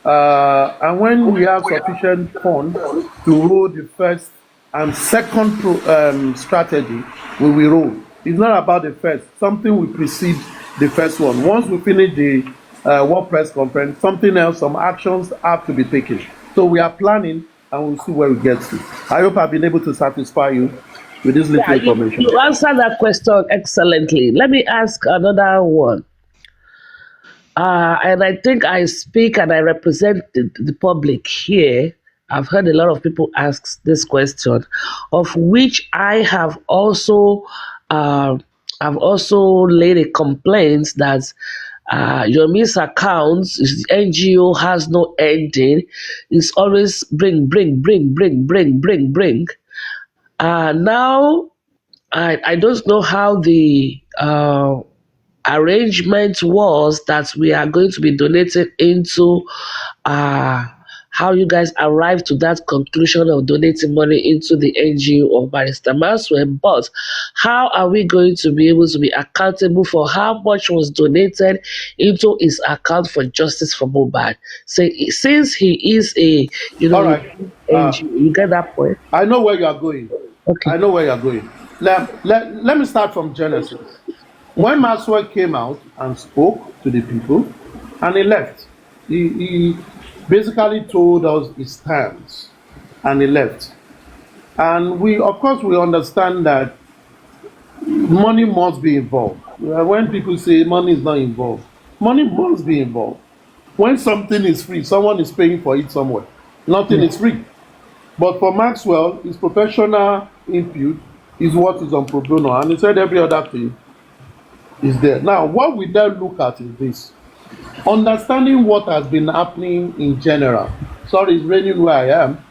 and when we have sufficient funds to roll the first and second strategy, we will roll. It's not about the first. Something will precede the first one. Once we finish the World Press Conference, something else, some actions have to be taken. So we are planning, and we'll see where we get to. I hope I've been able to satisfy you with this little information. You answered that question excellently. Let me ask another one. And I think I speak and I represent the public here. I've heard a lot of people ask this question, of which I have also laid a complaint that your miss accounts, NGO has no ending. It's always bring. Now I don't know how the arrangement was that we are going to be donating into, how you guys arrived to that conclusion of donating money into the NGO of Barrister Maxwell, but how are we going to be able to be accountable for how much was donated into his account for Justice for Mohbad? So, since he is a, All right. NGO, you get that point? I know where you are going. Okay. I know where you are going. Let me start from Genesis. When Maxwell came out and spoke to the people, and he left, He basically told us his stance and he left. And we, of course, we understand that money must be involved. When people say money is not involved, money must be involved. When something is free, someone is paying for it somewhere. Nothing is free. But for Maxwell, his professional input is what is on pro bono, and he said every other thing is there. Now, what we then look at is this: understanding what has been happening in general. Sorry, it's raining where I am.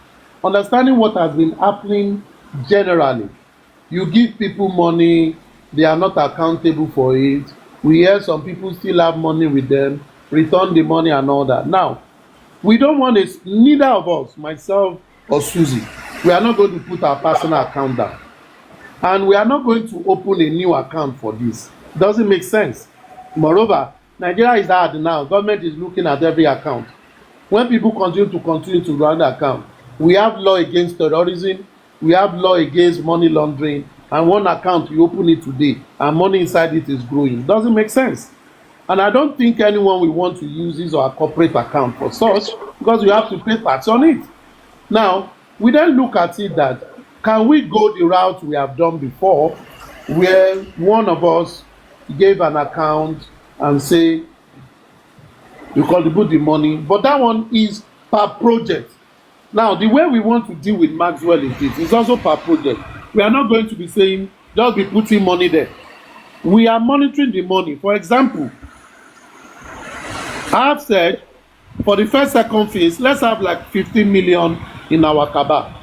Understanding what has been happening generally. You give people money, they are not accountable for it. We hear some people still have money with them, return the money and all that. Now, we don't want this, neither of us, myself or Susie, we are not going to put our personal account down. And we are not going to open a new account for this. It doesn't make sense. Moreover, Nigeria is hard now. Government is looking at every account. When people continue to run the account, we have law against terrorism, we have law against money laundering, and one account, you open it today, and money inside it is growing. It doesn't make sense. And I don't think anyone will want to use this or a corporate account for such, because you have to pay tax on it. Now, we then look at it that, can we go the route we have done before, where one of us gave an account and say, you contribute the money, but that one is per project. Now, the way we want to deal with Maxwell is this, it's also per project. We are not going to be saying, just be putting money there. We are monitoring the money. For example, I have said, for the first, second phase, let's have like 15 million in our cabal.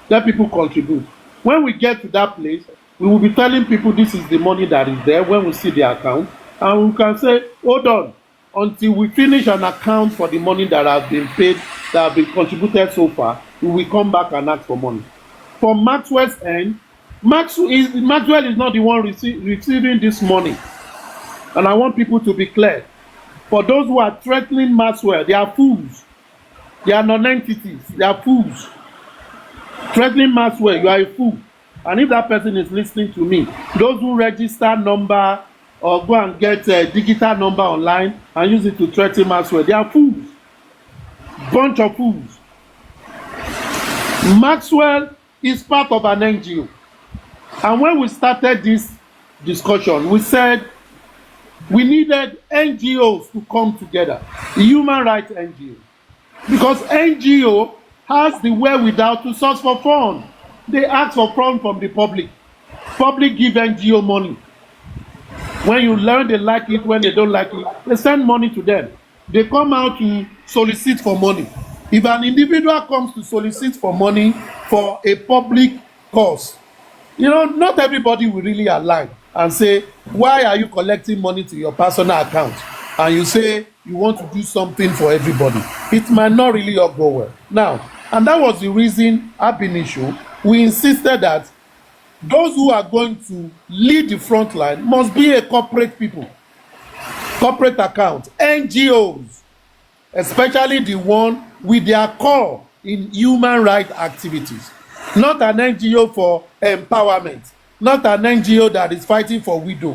Let people contribute. When we get to that place, we will be telling people this is the money that is there when we see the account. And we can say, hold on, until we finish an account for the money that has been paid, that have been contributed so far, we will come back and ask for money. From Maxwell's end, Maxwell is not the one receiving this money. And I want people to be clear. For those who are threatening Maxwell, they are fools. They are non-entities. They are fools. Threatening Maxwell, you are a fool. And if that person is listening to me, those who register number or go and get a digital number online and use it to threaten Maxwell, they are fools. Bunch of fools. Maxwell is part of an NGO. And when we started this discussion, we said we needed NGOs to come together, human rights NGO, because NGO has the wherewithal to source for funds. They ask for funds from the public. Public give NGO money. When you learn they like it, when they don't like it, they send money to them. They come out to solicit for money. If an individual comes to solicit for money for a public cause, you know, not everybody will really align and say, why are you collecting money to your personal account? And you say you want to do something for everybody. It might not really all go well. Now, and that was the reason ab initio we insisted that those who are going to lead the front line must be a corporate people, corporate account, NGOs, especially the one with their core in human rights activities. Not an NGO for empowerment, not an NGO that is fighting for widow.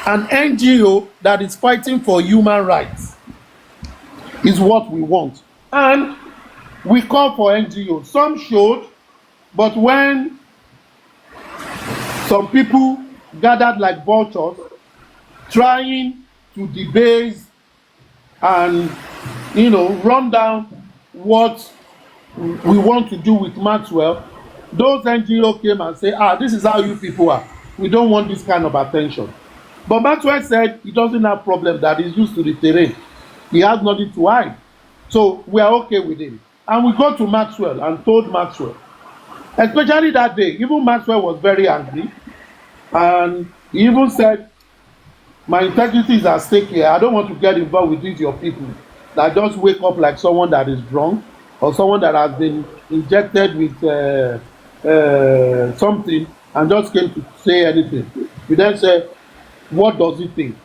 An NGO that is fighting for human rights is what we want. And we call for NGOs. Some showed, but when some people gathered like vultures trying to debase and, you know, run down what we want to do with Maxwell, those NGO came and say, this is how you people are. We don't want this kind of attention. But Maxwell said he doesn't have problem, that he's used to the terrain. He has nothing to hide. So we are okay with him. And we go to Maxwell and told Maxwell, especially that day, even Maxwell was very angry. And he even said, my integrity is at stake here. I don't want to get involved with these your people that just wake up like someone that is drunk or someone that has been injected with something and just came to say anything. We then say, what does he think?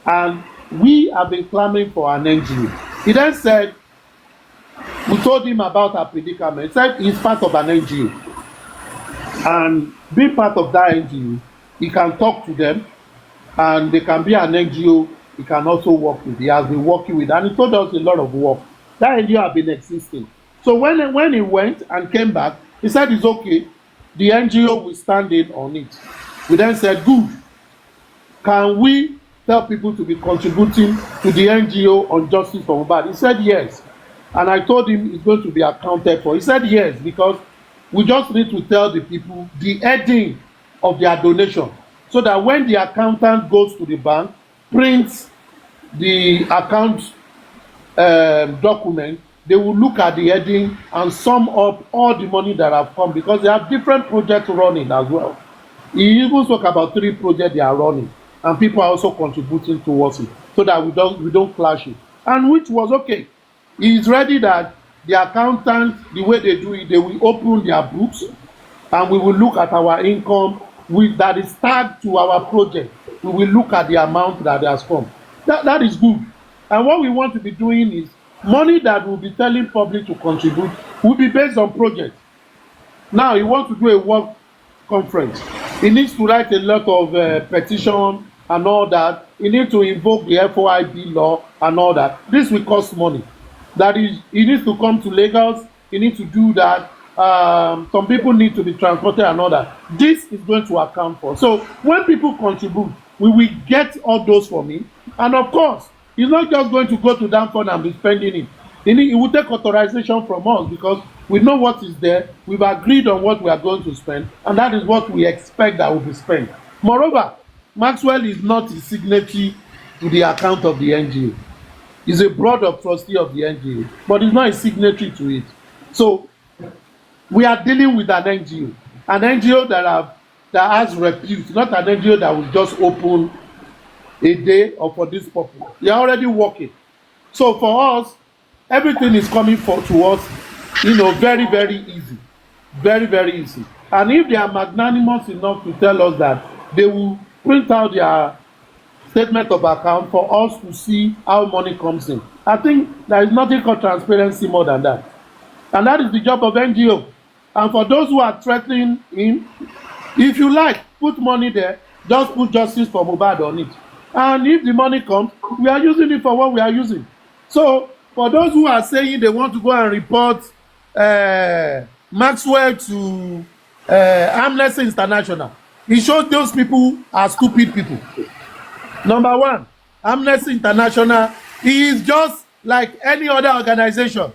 And we have been clamoring for an NGO. He then said, we told him about our predicament. He said he's part of an NGO. And being part of that NGO, he can talk to them and they can be an NGO he can also work with. He has been working with, and he told us a lot of work. That NGO have been existing. So when he went and came back, he said it's okay. The NGO will stand in on it. We then said, good. Can we tell people to be contributing to the NGO on justice for Mohbad? He said yes. And I told him it's going to be accounted for. He said yes, because we just need to tell the people the heading of their donation, so that when the accountant goes to the bank, prints the account document, they will look at the heading and sum up all the money that have come, because they have different projects running as well. He even spoke about 3 projects they are running, and people are also contributing towards it, so that we don't clash it, and which was okay. He is ready that the accountant, the way they do it, they will open their books, and we will look at our income that is tagged to our project. We will look at the amount that has come. That is good. And what we want to be doing is money that we'll be telling public to contribute will be based on projects. Now he wants to do a work conference. He needs to write a lot of petition and all that. He needs to invoke the FOIB law and all that. This will cost money. That is, he needs to come to Lagos. He needs to do that. Some people need to be transported and all that. This is going to account for. So when people contribute, we will get all those from him. And of course, he's not just going to go to that fund and be spending it. He will take authorization from us, because we know what is there. We've agreed on what we are going to spend, and that is what we expect that will be spent. Moreover, Maxwell is not a signatory to the account of the NGO. He's a board of trustee of the NGO, but he's not a signatory to it. So we are dealing with an NGO that has repute, not an NGO that will just open a day or for this purpose. They are already working. So for us, everything is coming to us, very, very easy. Very, very easy. And if they are magnanimous enough to tell us that they will print out their statement of account for us to see how money comes in, I think there is nothing called transparency more than that. And that is the job of NGO. And for those who are threatening him, if you like, put money there, just put justice for Mohbad on it. And if the money comes, we are using it for what we are using. So for those who are saying they want to go and report Maxwell to Amnesty International, it shows those people are stupid people. Number one, Amnesty International is just like any other organization.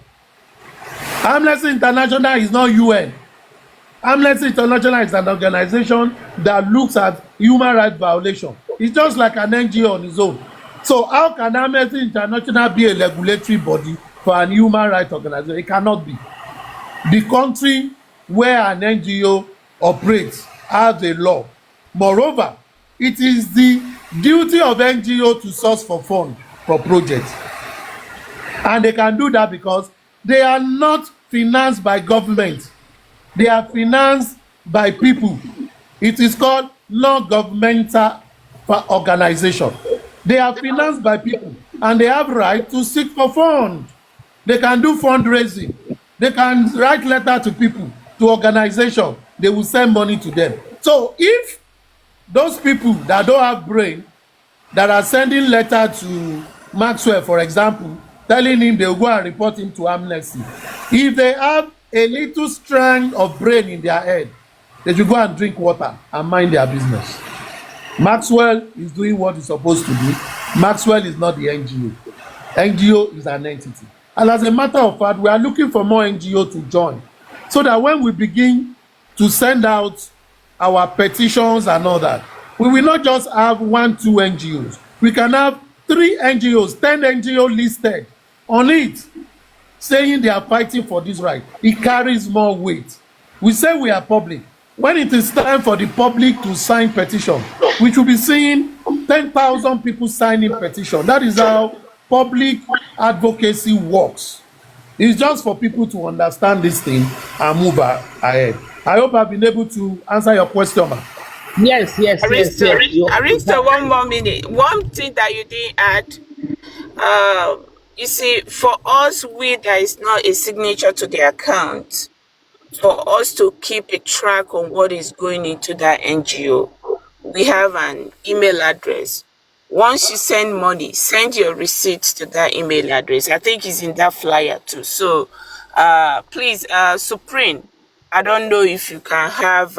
Amnesty International is not UN. Amnesty International is an organization that looks at human rights violation. It's just like an NGO on its own. So how can Amnesty International be a regulatory body for an human rights organization? It cannot be. The country where an NGO operates has a law. Moreover, it is the duty of NGO to source for funds for projects. And they can do that because they are not financed by government. They are financed by people. It is called non-governmental organization. They are financed by people, and they have right to seek for funds. They can do fundraising. They can write letter to people, to organization. They will send money to them. So if those people that don't have brain, that are sending letter to Maxwell, for example, telling him they will go and report him to Amnesty, if they have a little strand of brain in their head, they should go and drink water and mind their business. Maxwell is doing what he's supposed to do. Maxwell is not the NGO. NGO is an entity. And as a matter of fact, we are looking for more NGO to join, so that when we begin to send out our petitions and all that, we will not just have 1, 2 NGOs. We can have 3 NGOs, 10 NGOs listed on it, saying they are fighting for this right. It carries more weight. We say we are public. When it is time for the public to sign petition, we should be seeing 10,000 people signing petition. That is how public advocacy works. It's just for people to understand this thing and move ahead. I hope I've been able to answer your question, ma. Yes. Aristo, one more minute. One thing that you didn't add, you see, for us, there is not a signature to the account. For us to keep a track on what is going into that NGO, we have an email address once you send money, send your receipts to that email address. I think it's in that flyer too. So please, Supreme, I don't know if you can have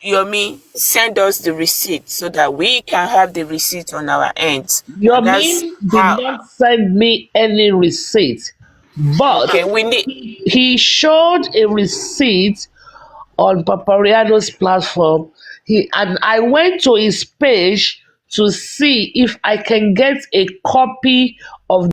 Yomi send us the receipt so that we can have the receipt on our ends. And that's Yomi did how not send me any receipt, but okay, we need he showed a receipt on Papariano's platform. And I went to his page to see if I can get a copy of